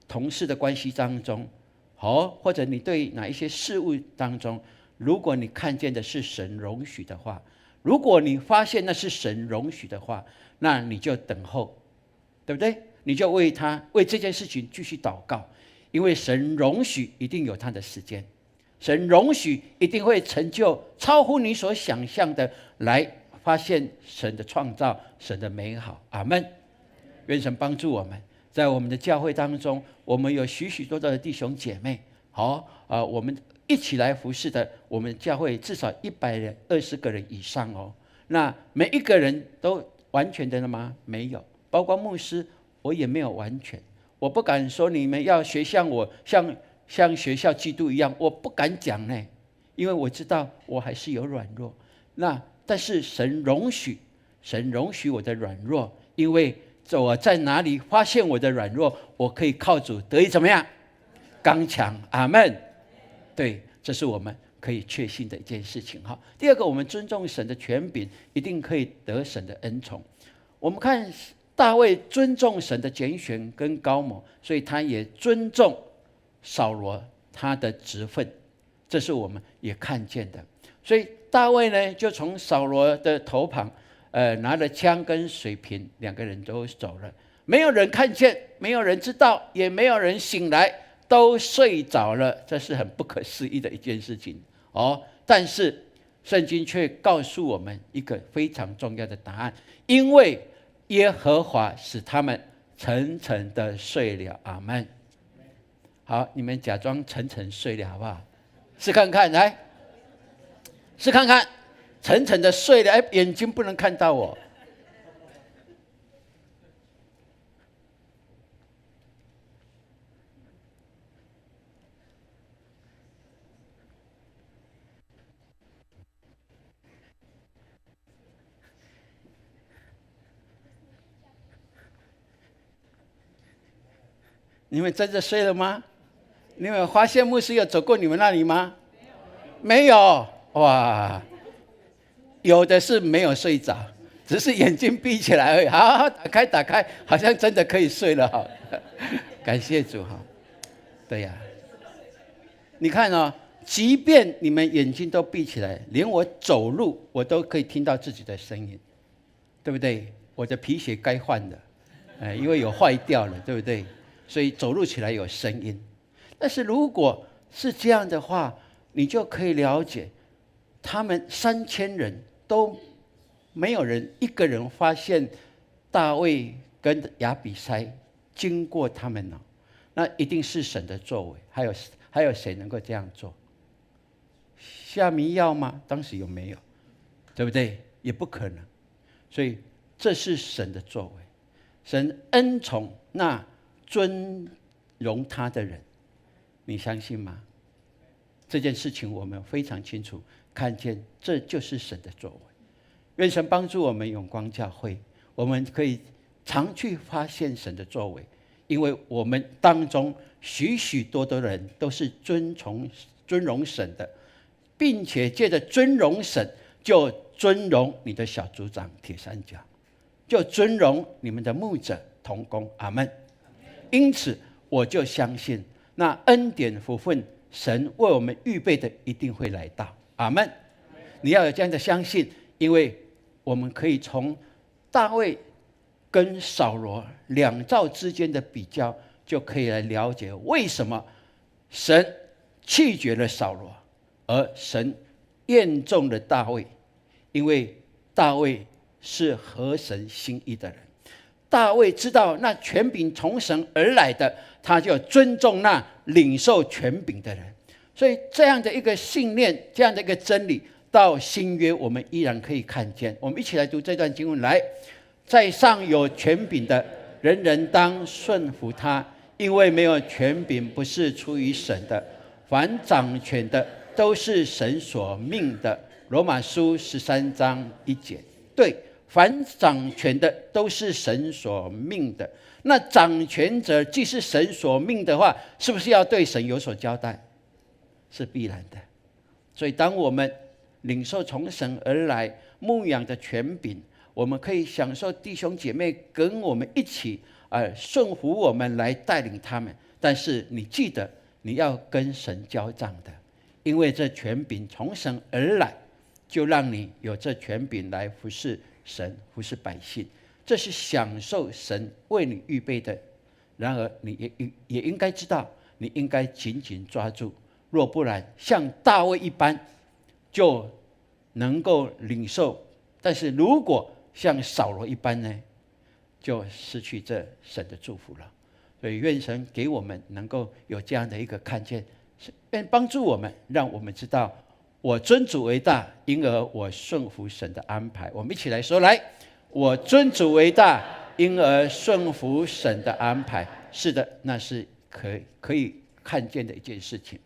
同事的关系当中，或者你对哪一些事物当中，如果你看见的是神容许的话，如果你发现那是神容许的话，那你就等候，对不对？你就为这件事情继续祷告，因为神容许一定有他的时间，神容许一定会成就超乎你所想象的，来发现神的创造、神的美好。阿们。愿神帮助我们，在我们的教会当中，我们有许许多多的弟兄姐妹，我们一起来服侍的，我们教会至少120个人以上哦。那每一个人都完全的了吗？没有，包括牧师，我也没有完全。我不敢说你们要学像我，像学校基督一样，我不敢讲呢，因为我知道我还是有软弱。但是神容许我的软弱，因为我在哪里发现我的软弱，我可以靠主得以怎么样？刚强。阿们。对，这是我们可以确信的一件事情。第二个，我们尊重神的权柄，一定可以得神的恩宠。我们看大卫尊重神的拣选跟高某，所以他也尊重扫罗他的职分，这是我们也看见的。所以大卫呢，就从扫罗的头旁拿了枪跟水瓶，2个人都走了，没有人看见，没有人知道，也没有人醒来，都睡着了。这是很不可思议的一件事情但是圣经却告诉我们一个非常重要的答案，因为耶和华使他们沉沉的睡了。阿们。好，你们假装沉沉睡了好不好？试看看，来，试看看，沉沉的睡了，眼睛不能看到我。你们真的睡了吗？你们发现牧师有走过你们那里吗？没有。哇，有的是没有睡着，只是眼睛闭起来而已。好，打开，好像真的可以睡了。感谢主。对呀，你看啊，即便你们眼睛都闭起来，连我走路我都可以听到自己的声音，对不对？我的皮鞋该换了，因为有坏掉了，对不对？所以走路起来有声音。但是如果是这样的话，你就可以了解，他们3000人都没有一个人发现大卫跟亚比筛经过他们呢，那一定是神的作为。还有谁能够这样做？下迷药吗？当时有没有？对不对？也不可能。所以这是神的作为，神恩宠那尊荣他的人，你相信吗？这件事情我们非常清楚看见，这就是神的作为。愿神帮助我们永光教会，我们可以常去发现神的作为，因为我们当中许许多多人都是尊荣神的，并且借着尊荣神，就尊荣你的小组长铁三角，就尊荣你们的牧者同工。阿们。因此我就相信，那恩典福分神为我们预备的一定会来到。阿们。你要有这样的相信，因为我们可以从大卫跟扫罗两造之间的比较，就可以来了解为什么神弃绝了扫罗，而神验中了大卫。因为大卫是合神心意的人，大卫知道那权柄从神而来的，他就尊重那领受权柄的人。所以这样的一个信念，这样的一个真理，到新约我们依然可以看见。我们一起来读这段经文。来，在上有权柄的，人人当顺服他，因为没有权柄不是出于神的，凡掌权的都是神所命的。罗马书13章1节。对，凡掌权的都是神所命的。那掌权者既是神所命的话，是不是要对神有所交代？是必然的。所以当我们领受从神而来牧养的权柄，我们可以享受弟兄姐妹跟我们一起顺服我们来带领他们。但是你记得，你要跟神交账的，因为这权柄从神而来，就让你有这权柄来服侍神，服侍百姓。这是享受神为你预备的。然而你也应该知道，你应该紧紧抓住，若不然像大卫一般就能够领受，但是如果像扫罗一般呢，就失去这神的祝福了。所以愿神给我们能够有这样的一个看见，愿帮助我们，让我们知道我尊主为大，因而我顺服神的安排。我们一起来说，来，我尊主为大，因而顺服神的安排。是的，那是可以看见的一件事情。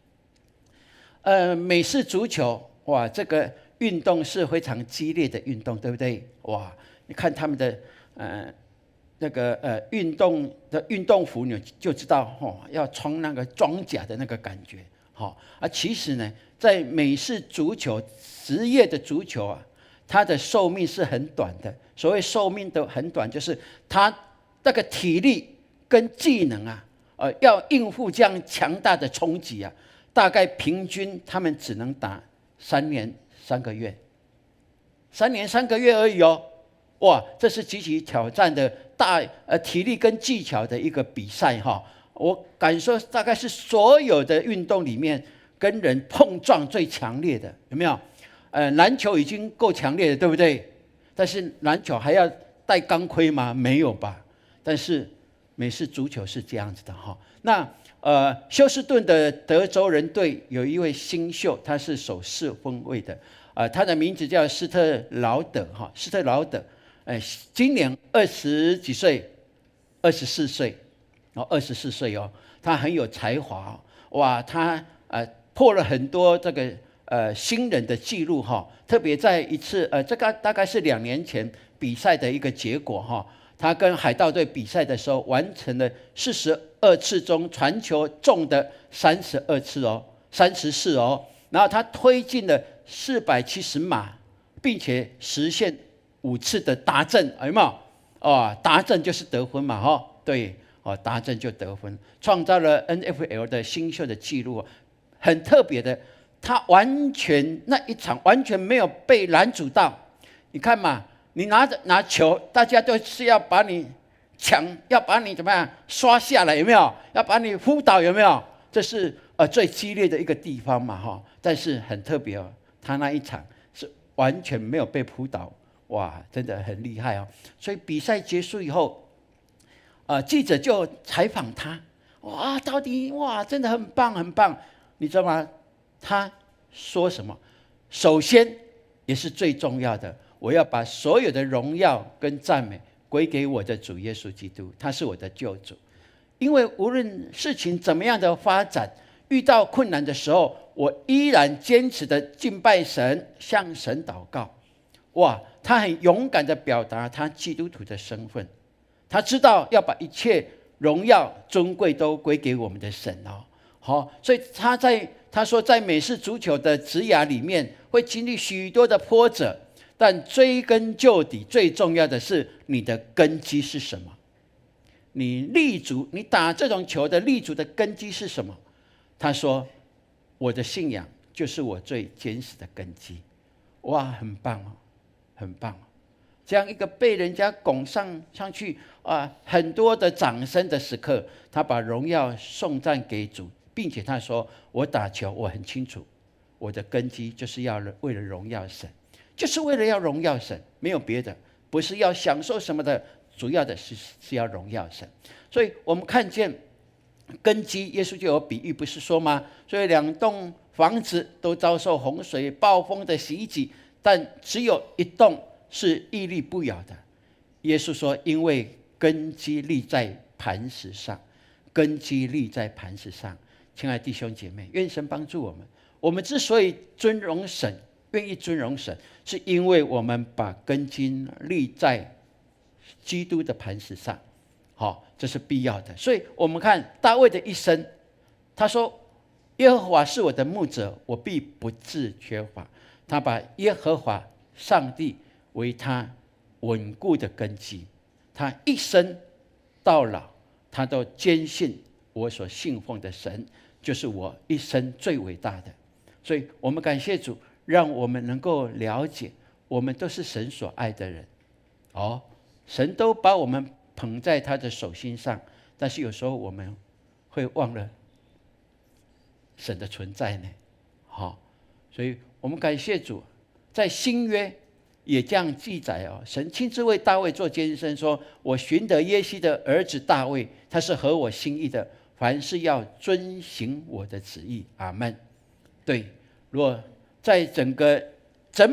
美式足球，哇，这个运动是非常激烈的运动，对不对？哇，你看他们的运动服，你就知道要穿那个装甲的那个感觉。其实呢，在美式足球职业的足球啊，它的寿命是很短的。所谓寿命都很短，就是它那个体力跟技能啊，要应付这样强大的冲击啊，大概平均他们只能打3年3个月，3年3个月而已哦。哇，这是极其挑战的体力跟技巧的一个比赛哈。我感受大概是所有的运动里面跟人碰撞最强烈的，有没有？篮球已经够强烈的，对不对？但是篮球还要戴钢盔吗？没有吧。但是美式足球是这样子的哈。那休斯顿的德州人队有一位新秀，他是守4分卫的，他的名字叫施特劳德哈。施特劳德，今年20几岁，24岁。24岁哦，他很有才华哇，他破了很多这个新人的记录哈。特别在一次这个大概是2年前比赛的一个结果哈，他跟海盗队比赛的时候，完成了42次中传球中的32次哦，34哦，然后他推进了470码，并且实现5次的达阵，有没有？达阵就是得分嘛哈，对。达阵就得分，创造了 NFL 的新秀的记录。很特别的，他完全那一场完全没有被拦阻到。你看嘛，你拿球，大家都是要把你抢，要把你怎么样刷下来，有没有？要把你扑倒，有没有？这是最激烈的一个地方嘛，哈。但是很特别哦，他那一场是完全没有被扑倒，哇，真的很厉害哦。所以比赛结束以后，记者就采访他，哇，到底哇，真的很棒很棒，你知道吗？他说什么？首先也是最重要的，我要把所有的荣耀跟赞美归给我的主耶稣基督，他是我的救主。因为无论事情怎么样的发展，遇到困难的时候，我依然坚持的敬拜神，向神祷告。哇，他很勇敢的表达他基督徒的身份，他知道要把一切荣耀尊贵都归给我们的神哦。好，所以他说，在美式足球的职涯里面，会经历许多的波折，但追根究底，最重要的是你的根基是什么？你立足，你打这种球的立足的根基是什么？他说，我的信仰就是我最坚实的根基。哇，很棒哦，很棒哦！这样一个被人家拱上去很多的掌声的时刻，他把荣耀颂赞给主，并且他说，我打球我很清楚，我的根基就是要为了荣耀神，就是为了要荣耀神，没有别的，不是要享受什么的，主要的是要荣耀神。所以我们看见根基，耶稣就有比喻，不是说吗？所以2栋房子都遭受洪水、暴风的袭击，但只有一栋是屹立不摇的。耶稣说，因为根基立在磐石上，根基立在磐石上。亲爱的弟兄姐妹，愿神帮助我们。我们之所以尊荣神，愿意尊荣神，是因为我们把根基立在基督的磐石上。好，这是必要的。所以我们看大卫的一生，他说，耶和华是我的牧者，我必不致缺乏。他把耶和华上帝为他稳固的根基，他一生到老，他都坚信我所信奉的神就是我一生最伟大的。所以我们感谢主，让我们能够了解，我们都是神所爱的人。神都把我们捧在他的手心上，但是有时候我们会忘了神的存在呢。所以我们感谢主，在新约也这样记载神亲自为大卫做见证说，我寻得耶西的儿子大卫，他是合我心意的，凡事要遵行我的旨意。阿们。对，如果在整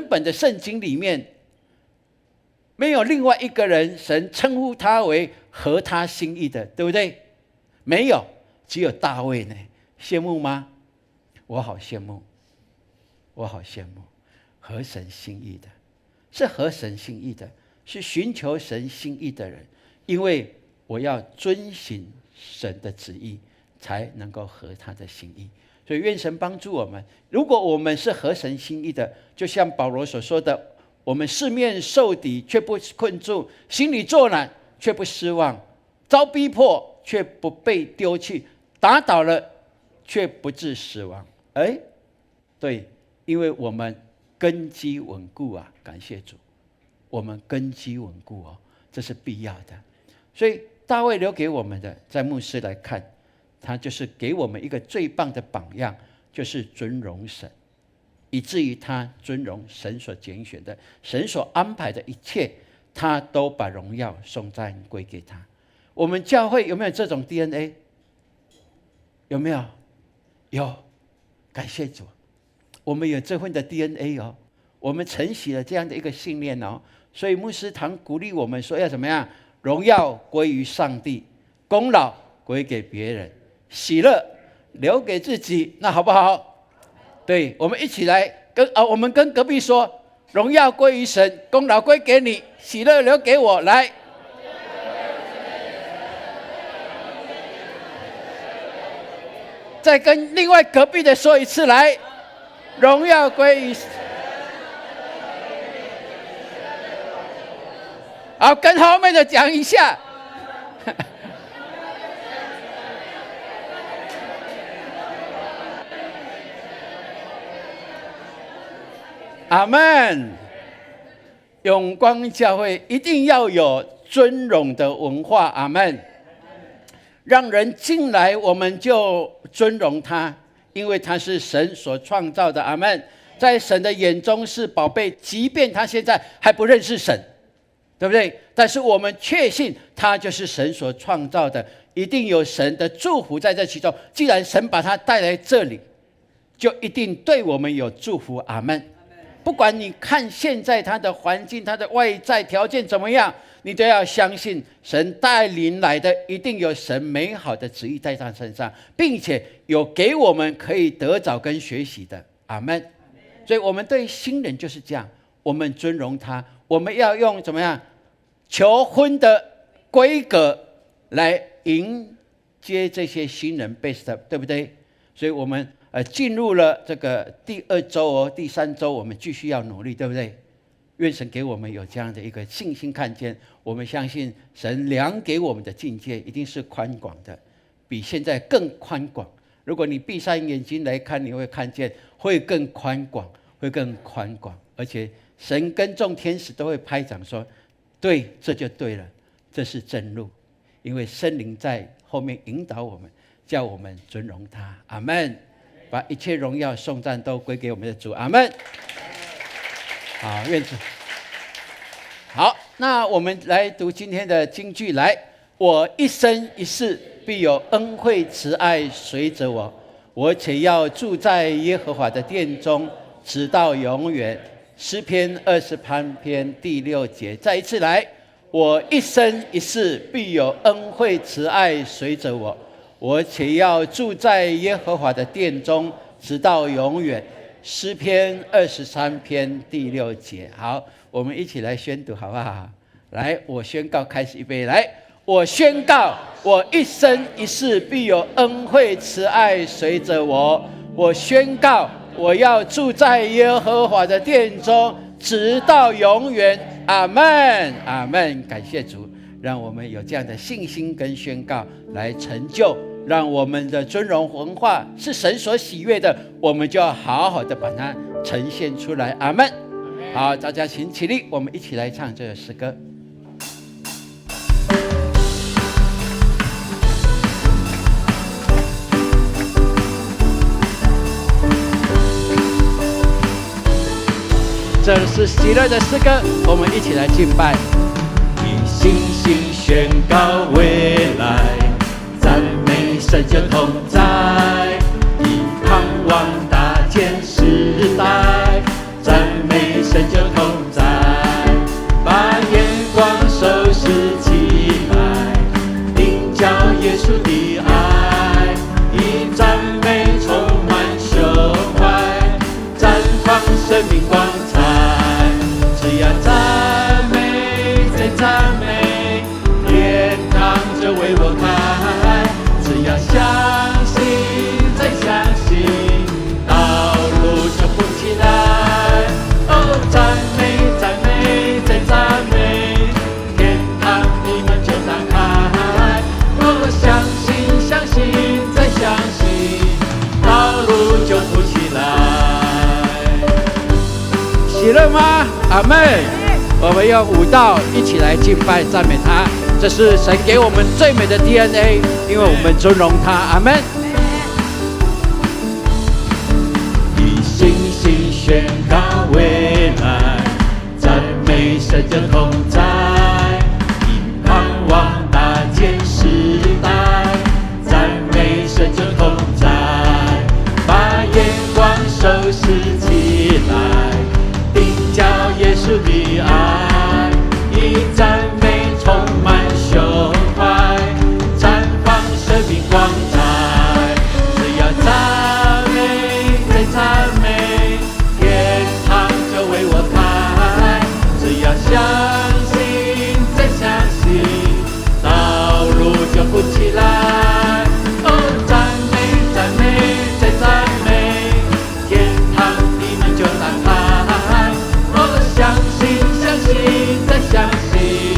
本的圣经里面，没有另外一个人神称呼他为合他心意的，对不对？没有，只有大卫呢。羡慕吗？我好羡慕，我好羡慕。合神心意的，是合神心意的，是寻求神心意的人。因为我要遵行神的旨意，才能够合他的心意。所以愿神帮助我们。如果我们是合神心意的，就像保罗所说的，我们四面受敌却不困住，心里作难却不失望，遭逼迫却不被丢弃，打倒了却不致死亡。对，因为我们根基稳固啊，感谢主，我们根基稳固这是必要的。所以大卫留给我们的，在牧师来看，他就是给我们一个最棒的榜样，就是尊荣神，以至于他尊荣神所拣选的，神所安排的一切，他都把荣耀颂赞归给他。我们教会有没有这种 DNA？ 有没有？有，感谢主，我们有这份的 DNA 我们承袭了这样的一个信念所以牧师堂鼓励我们说，要怎么样？荣耀归于上帝，功劳归给别人，喜乐留给自己，那好不好？对，我们一起来我们跟隔壁说，荣耀归于神，功劳归给你，喜乐留给我。来，再跟另外隔壁的说一次，来，荣耀归于神。好，跟后面的讲一下。阿们。永光教会一定要有尊荣的文化，阿们。让人进来，我们就尊荣他，因为他是神所创造的，阿们。在神的眼中是宝贝，即便他现在还不认识神，对不对？但是我们确信他就是神所创造的，一定有神的祝福在这其中。既然神把他带来这里，就一定对我们有祝福，阿们。不管你看现在他的环境，他的外在条件怎么样，你都要相信神带领来的一定有神美好的旨意在他身上，并且有给我们可以得着跟学习的，阿们。所以我们对新人就是这样，我们尊荣他，我们要用怎么样求婚的规格来迎接这些新人 best， 对不对？所以我们进入了这个第2周第3周，我们继续要努力，对不对？愿神给我们有这样的一个信心，看见我们相信神量给我们的境界一定是宽广的，比现在更宽广。如果你闭上眼睛来看，你会看见会更宽广，会更宽广。而且神跟众天使都会拍掌说，对，这就对了，这是正路。因为圣灵在后面引导我们，叫我们尊荣他，阿们。把一切荣耀颂赞都归给我们的主，阿们。好，愿主。好，那我们来读今天的金句。来，我一生一世必有恩惠慈爱随着我，我且要住在耶和华的殿中，直到永远。诗篇28篇第6节。再一次来，我一生一世必有恩惠慈爱随着我，我且要住在耶和华的殿中，直到永远。诗篇23篇第6节。好，我们一起来宣读，好不好？来，我宣告，开始，预备，来，我宣告，我一生一世必有恩惠慈爱随着我。我宣告，我要住在耶和华的殿中，直到永远。阿们，阿们。感谢主，让我们有这样的信心跟宣告来成就，让我们的尊荣文化是神所喜悦的，我们就要好好的把它呈现出来。阿们。好，大家请起立，我们一起来唱这首诗歌。这是喜乐的诗歌，我们一起来敬拜。
以信心宣告未来，赞美神就同在，以盼望搭建时代，赞美神就同在，把眼光收拾起来，领教耶稣的爱，以赞美充满胸怀，绽放生命光彩。只要赞美，再赞美，天堂就为我开。只要相信，再相信，道路就铺起来。哦，赞美，赞美，再赞美，天堂你们就打开。哦，相信，相信，再相信，道路就铺起来。
喜乐吗？阿们。我们用舞蹈一起来敬拜赞美他，这是神给我们最美的 DNA， 因为我们尊荣他。阿们。
以信心宣告未来，赞美神就同在，以盼望搭建时代，赞美神就同在，把眼光收拾起来，领教耶稣的爱，以赞美充满胸怀，绽放生命光彩。只要赞美，再赞美，天堂就为我开。只要相信，再相信，道路就铺起来。哦，赞美，赞美，再赞美，天堂你们就打开。哦，相信，相信，再相信。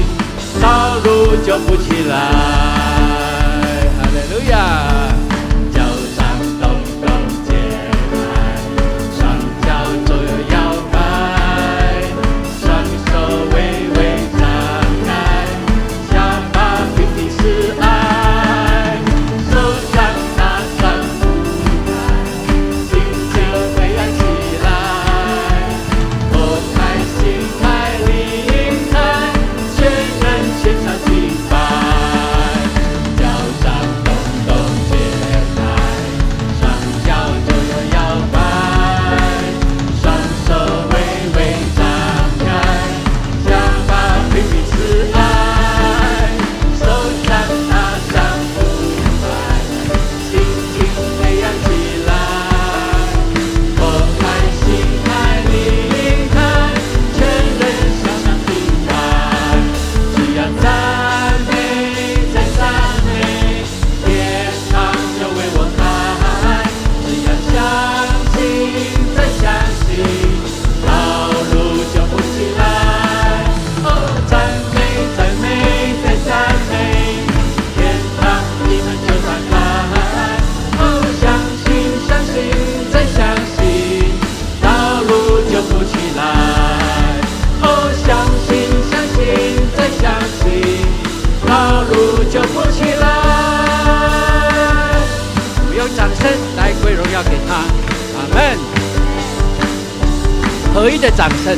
合一的掌声，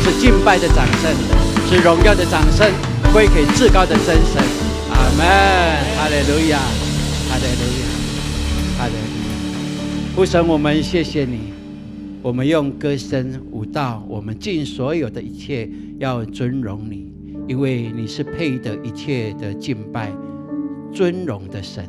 是敬拜的掌声，是荣耀的掌声，归给至高的真神。阿门，哈利路亚，哈利路亚，哈利路亚。父神，我们谢谢你，我们用歌声舞蹈，我们尽所有的一切要尊荣你，因为你是配得一切的敬拜尊荣的神。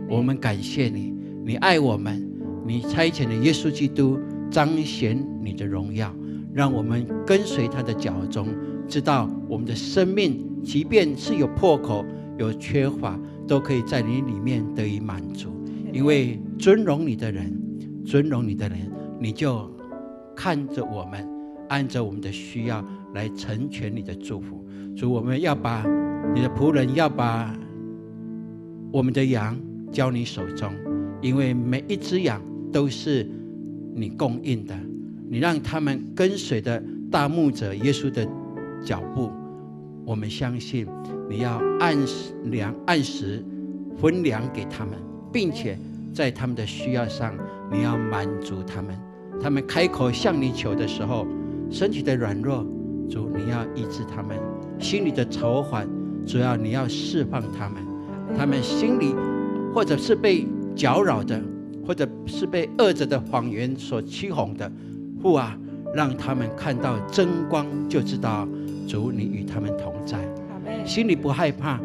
我们感谢你，你爱我们，你差遣了耶稣基督彰显你的荣耀，让我们跟随他的脚踪，知道我们的生命即便是有破口有缺乏，都可以在你里面得以满足。因为尊荣你的人，你就看着我们，按着我们的需要来成全你的祝福。主，我们要把你的仆人，要把我们的羊交你手中，因为每一只羊都是你供应的，你让他们跟随的大牧者耶稣的脚步。我们相信你要按时分粮给他们，并且在他们的需要上你要满足他们。他们开口向你求的时候，身体的软弱，主你要医治他们；心里的愁烦，主要你要释放他们。他们心里或者是被搅扰的，或者是被恶者的谎言所欺哄的，父啊，让他们看到真光，就知道主你与他们同在，心里不害怕，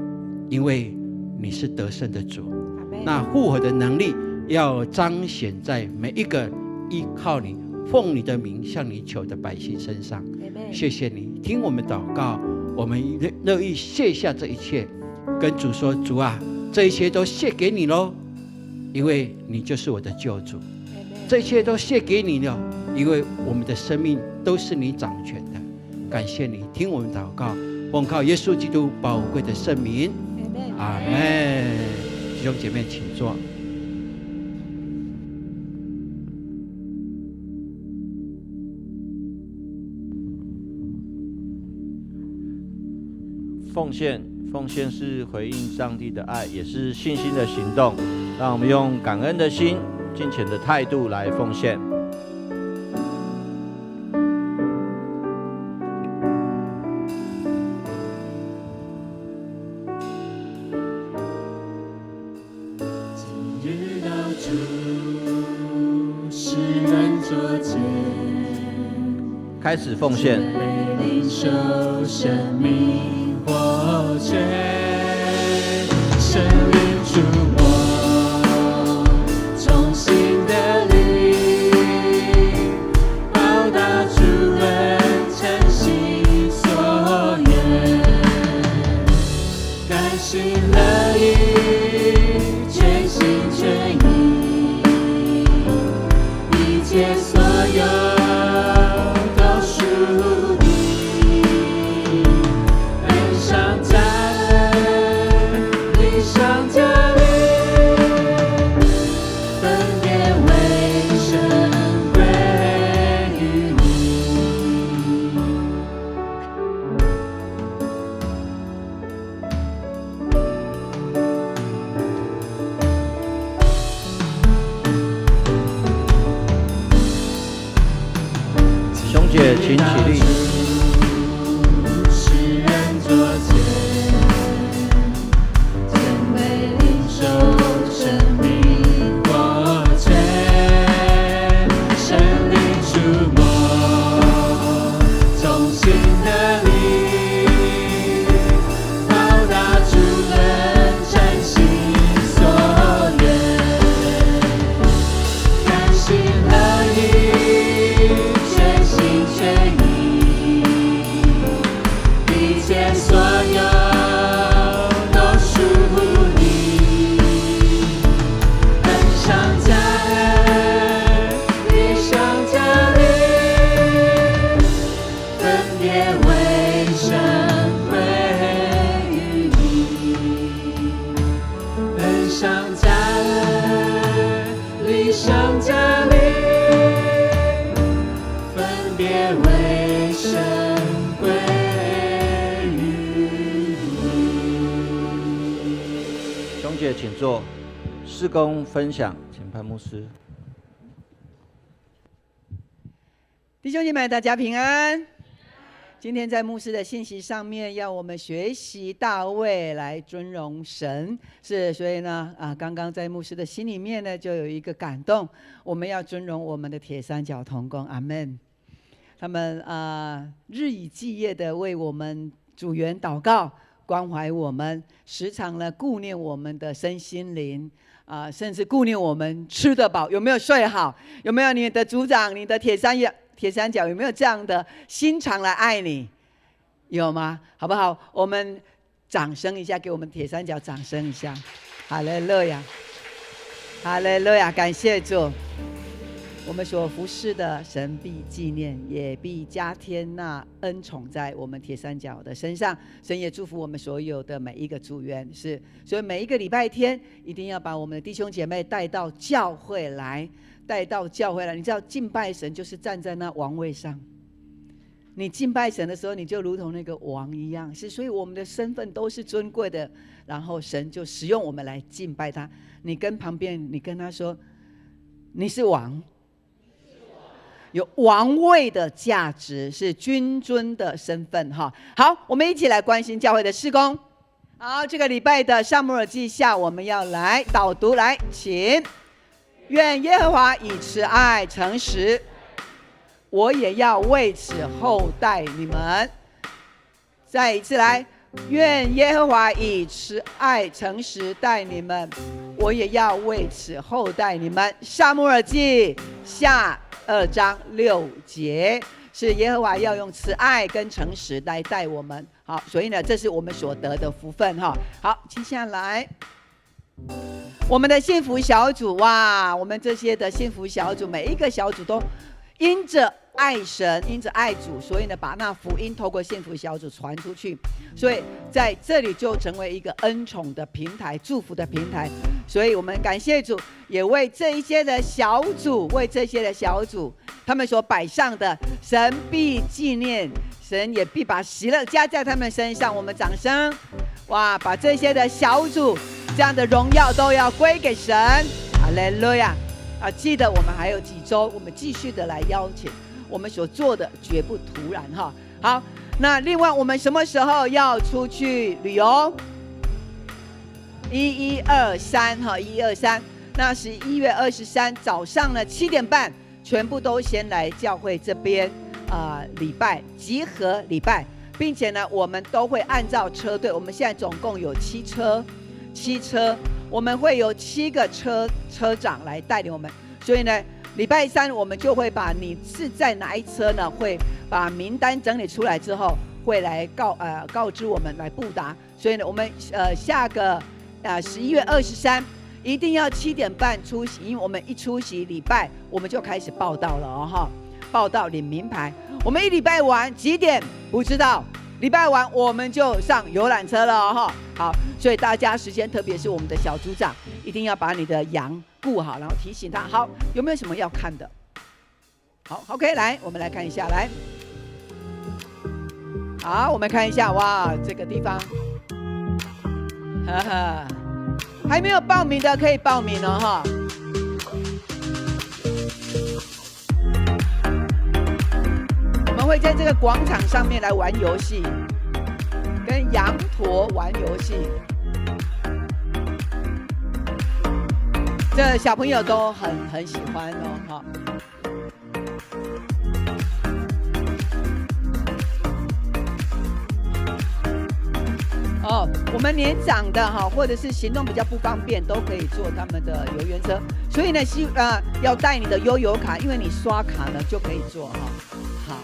因为你是得胜的主。那复活的能力要彰显在每一个依靠你、奉你的名向你求的百姓身上。谢谢你听我们祷告，我们乐意卸下这一切，跟主说：主啊，这一切都卸给你咯，因为你就是我的救主。这一切都卸给你了，因为我们的生命都是你掌权的。感谢你听我们祷告，奉靠耶稣基督宝贵的圣名，阿们。弟兄姐妹请坐。
奉献是回应上帝的爱，也是信心的行动。让我们用感恩的心、敬虔的态度来奉献。
今日到主，世人作见，
开始奉献。
领受生命活泉，生命触摸，重新的力，报答主恩，诚心所愿，甘心乐意，全心全意，一切所有。
请起立。
世人作见，谦卑领受生命活泉，生灵触摸，重新的力，报答主恩，诚心所愿，甘心乐意，全心全意，一切所有都属你，恩上加恩，义上加力，分别为圣归于你，恩上加恩，义上加力，分别为圣归于你。
兄姐请坐。事工分享，请潘牧师。
弟兄姐妹，大家平安。今天在牧师的信息上面，要我们学习大卫来尊荣神，所以呢，刚刚在牧师的心里面呢，就有一个感动，我们要尊荣我们的铁三角同工，阿们。他们日以继夜的为我们组员祷告，关怀我们，时常呢顾念我们的身心灵。甚至顾念我们吃得饱，有没有睡好？有没有你的组长、你的铁三角有没有这样的心肠来爱你？有吗？好不好？我们掌声一下，给我们铁三角掌声一下。哈利路亚，哈利路亚，感谢主。我们所服侍的神必纪念，也必加添那恩宠在我们铁三角的身上。神也祝福我们所有的每一个组员，所以每一个礼拜天一定要把我们的弟兄姐妹带到教会来，你知道敬拜神就是站在那王位上，你敬拜神的时候，你就如同那个王一样，所以我们的身份都是尊贵的，然后神就使用我们来敬拜他。你跟旁边，你跟他说，你是王。有王位的价值，是君尊的身份哈。好，我们一起来关心教会的事工。好，这个礼拜的撒母耳记下，我们要来导读，来，请。愿耶和华以慈爱诚实，我也要为此厚待你们。再一次来，愿耶和华以慈爱诚实待你们，我也要为此厚待你们。撒母耳记下2章6节，是耶和华要用慈爱跟诚实来待我们。好，所以呢，这是我们所得的福分哈。好，接下来我们的幸福小组，哇，我们这些的幸福小组，每一个小组都因着爱神，因着爱主，所以呢，把那福音透过幸福小组传出去，所以在这里就成为一个恩宠的平台，祝福的平台。所以我们感谢主，也为这一些的小组，他们所摆上的，神必纪念，神也必把喜乐加在他们身上。我们掌声，哇，把这些的小组这样的荣耀都要归给神。哈利路亚！记得我们还有几周，我们继续的来邀请。我们所做的绝不突然哈。好，那另外我们什么时候要出去旅游？1123哈，1123，那是1月23早上呢7点半，全部都先来教会这边礼拜集合礼拜，并且呢我们都会按照车队，我们现在总共有7车，我们会有7个车长来带领我们，所以呢。礼拜3我们就会把你是在哪一车呢？会把名单整理出来之后，会来告知我们来布达。所以呢，我们下个11月23一定要7点半出席，因为我们一出席礼拜，我们就开始报到了哦哈，报到领名牌。我们一礼拜完几点不知道，礼拜完我们就上游览车了哦哈。好，所以大家时间，特别是我们的小组长，一定要把你的羊顾好，然后提醒他。好，有没有什么要看的？好 ，OK， 来，我们来看一下，来，好，我们看一下，哇，这个地方，哈哈，还没有报名的可以报名哦，哈。我们会在这个广场上面来玩游戏，跟羊驼玩游戏。这小朋友都很喜欢哦，哈。哦，我们年长的哈，或者是行动比较不方便，都可以坐他们的游园车。所以呢，要带你的悠游卡，因为你刷卡呢就可以坐哈。好。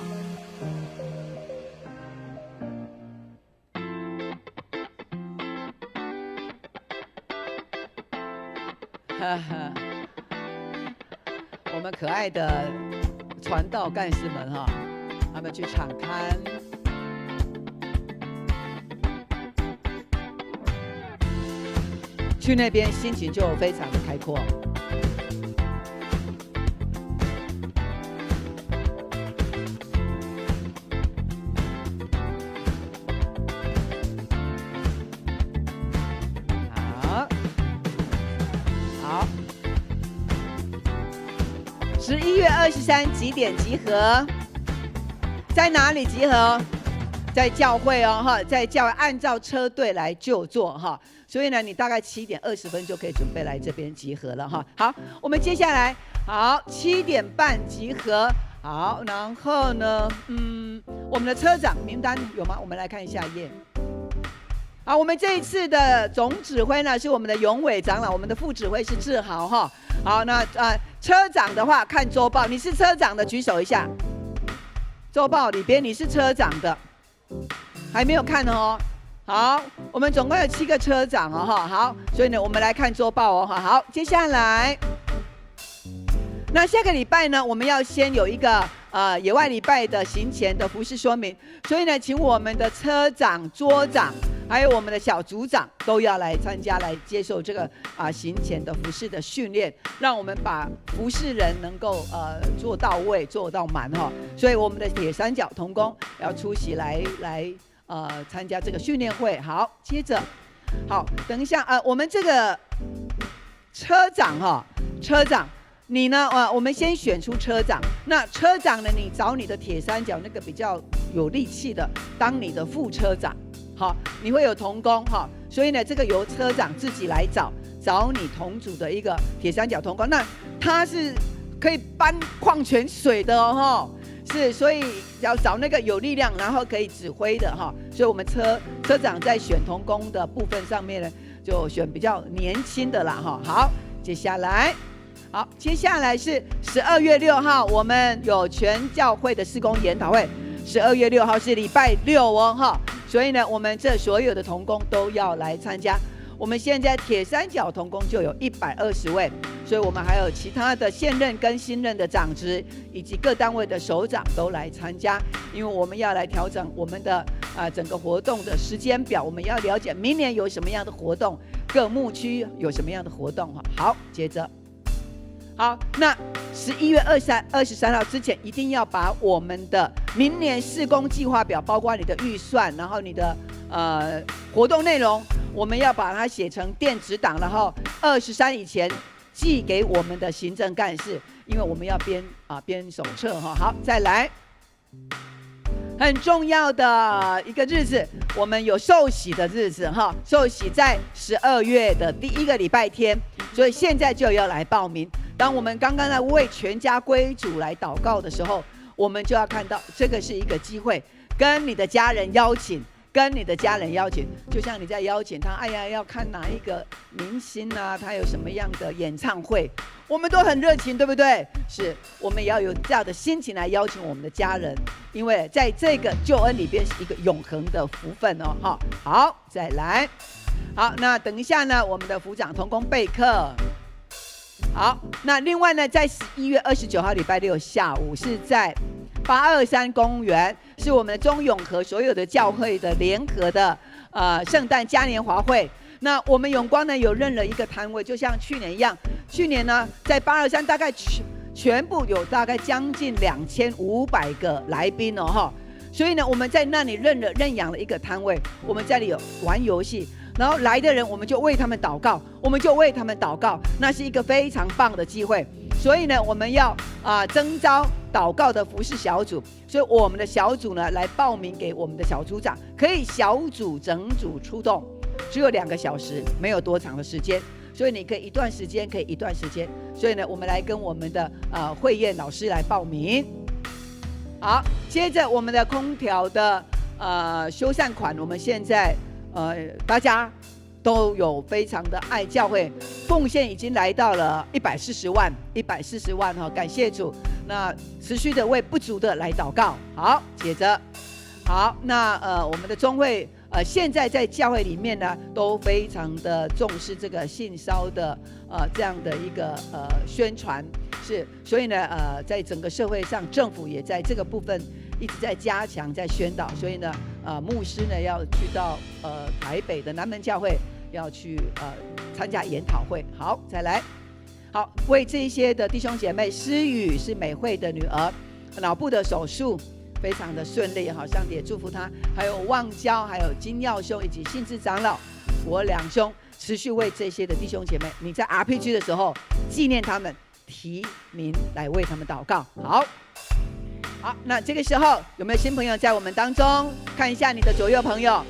我们可爱的传道干事们哈，他们去场勘，去那边心情就非常的开阔。11月23几点集合？在哪里集合？在教会哦，哈，在教会按照车队来就座哈，所以呢，你大概7点20分就可以准备来这边集合了哈。好，我们接下来好7点半集合，好，然后呢，我们的车长名单有吗？我们来看一下一页。好，我们这一次的总指挥呢是我们的永伟长老，我们的副指挥是志豪哈。好，那车长的话看周报，你是车长的举手一下。周报里边你是车长的。还没有看哦，好，我们总共有7个车长哦，哈，好，所以呢，我们来看周报哦，哈，好，接下来，那下个礼拜呢，我们要先有一个野外礼拜的行前的服事说明，所以呢，请我们的车长、桌长，还有我们的小组长都要来参加，来接受这个行前的服事的训练，让我们把服事人能够做到位、做到满哈。所以我们的铁三角同工要出席来参加这个训练会。好，接着，好，等一下我们这个车长哈，车长。你呢？我们先选出车长。那车长呢？你找你的铁三角那个比较有力气的当你的副车长。好，你会有同工哈，所以呢，这个由车长自己来找你同组的一个铁三角同工。那他是可以搬矿泉水的哦，是，所以要找那个有力量，然后可以指挥的哈。所以我们车长在选同工的部分上面呢，就选比较年轻的啦哈。好，接下来。好，接下来是12月6号，我们有全教会的事工研讨会。12月6号是礼拜6哦，哈，所以呢，我们这所有的同工都要来参加。我们现在铁三角同工就有120位，所以我们还有其他的现任跟新任的长职，以及各单位的首长都来参加，因为我们要来调整我们的整个活动的时间表，我们要了解明年有什么样的活动，各牧区有什么样的活动哈。好，接着。好，那11月23号之前，一定要把我们的明年事工计划表，包括你的预算，然后你的活动内容，我们要把它写成电子档，然后23以前寄给我们的行政干事，因为我们要编手册哈。好，再来，很重要的一个日子，我们有受洗的日子哈，受洗在12月的第1个礼拜天，所以现在就要来报名。当我们刚刚在为全家归主来祷告的时候，我们就要看到这个是一个机会，跟你的家人邀请，就像你在邀请他，哎呀，要看哪一个明星啊，他有什么样的演唱会，我们都很热情，对不对？是，我们也要有这样的心情来邀请我们的家人，因为在这个救恩里边是一个永恒的福分哦，哈。好，再来，好，那等一下呢，我们的副长同工备课。好，那另外呢，在11月29号礼拜6下午是在823公园，是我们的中永和所有的教会的联合的圣诞嘉年华会。那我们永光呢有认了一个摊位，就像去年一样。去年呢，在823大概全部有大概将近2500个来宾哦哈。所以呢，我们在那里认养了一个摊位，我们在里有玩游戏。然后来的人，我们就为他们祷告，那是一个非常棒的机会。所以呢，我们要征召祷告的服事小组，所以我们的小组呢来报名给我们的小组长，可以小组整组出动，只有2个小时，没有多长的时间，所以你可以一段时间。所以呢，我们来跟我们的慧燕老师来报名。好，接着我们的空调的修缮款，我们现在。大家都有非常的爱教会，奉献已经来到了140万哈，感谢主。那持续的为不足的来祷告。好，接着，好，那我们的中会现在在教会里面呢，都非常的重视这个性骚的这样的一个宣传，是，所以呢在整个社会上，政府也在这个部分一直在加强，在宣导，所以呢牧师呢要去到台北的南门教会要去参加研讨会。好，再来，好，为这些的弟兄姐妹，诗雨是美惠的女儿，脑部的手术非常的顺利，好，上帝也祝福她。还有旺娇，还有金耀兄以及信志长老，我2兄持续为这些的弟兄姐妹，你在 RPG 的时候纪念他们，提名来为他们祷告。好，好，那这个时候有没有新朋友在我们当中？看一下你的左右朋友。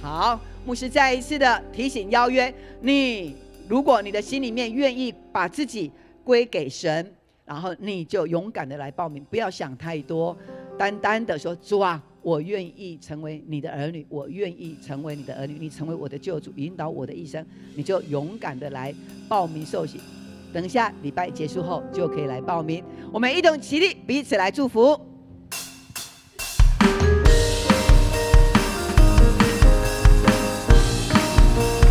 好，牧师再一次的提醒邀约你，如果你的心里面愿意把自己归给神，然后你就勇敢的来报名，不要想太多，单单的说主啊，我愿意成为你的儿女，我愿意成为你的儿女，你成为我的救主，引导我的一生，你就勇敢的来报名受洗。等一下礼拜结束后就可以来报名，我们一同起立，彼此来祝福。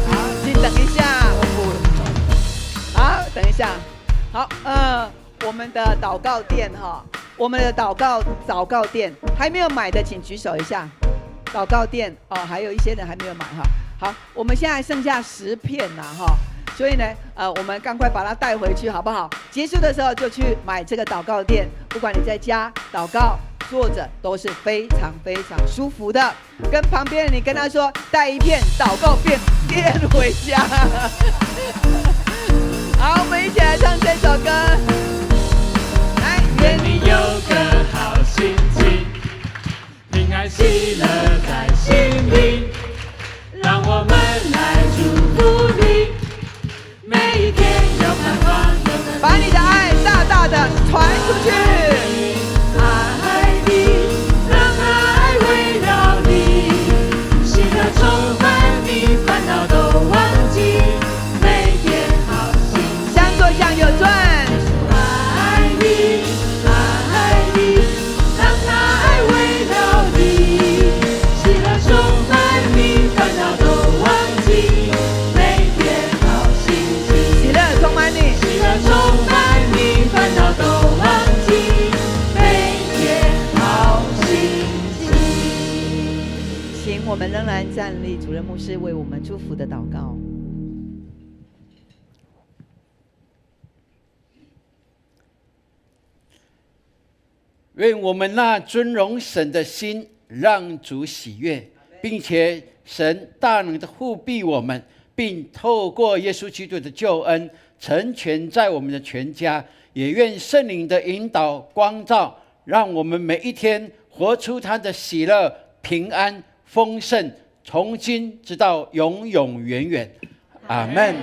好，请等一下，好，等一下，好，我们的祷告店哈，我们的祷告店还没有买的，请举手一下。祷告店哦，还有一些人还没有买哈。好，我们现在剩下10片啦哈。所以呢，我们赶快把它带回去，好不好？结束的时候就去买这个祷告垫，不管你在家祷告、坐着，都是非常非常舒服的。跟旁边人你跟他说，带一片祷告垫回家。好，我们一起来唱这首歌。来，
愿你有个好心情，平安喜乐在心里，让我们来祝福你。每一天有盼望，
把你的爱大大的传出去。
爱你，让爱围绕你，喜乐充满你，烦恼都忘记，每天好心情。
向左向右转。
爱你，让爱围绕你，喜乐充满你，烦恼都忘记。
充满你，烦恼都忘记，每天好心情。请我们仍然站立，主任牧师为我们祝福的祷告。
愿我们那尊荣神的心让主喜悦，并且神大能的护庇我们，并透过耶稣基督的救恩成全在我们的全家，也愿圣灵的引导光照，让我们每一天活出他的喜乐、平安、丰盛，从今直到永永远远。阿们。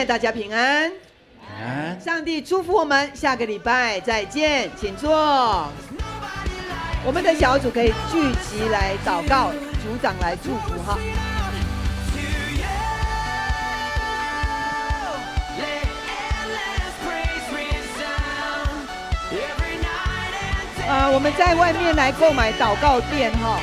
大家平安，上帝祝福我们，下个礼拜再见，请坐。我们的小组可以聚集来祷告，组长来祝福哈。我们在外面来购买祷告垫哈。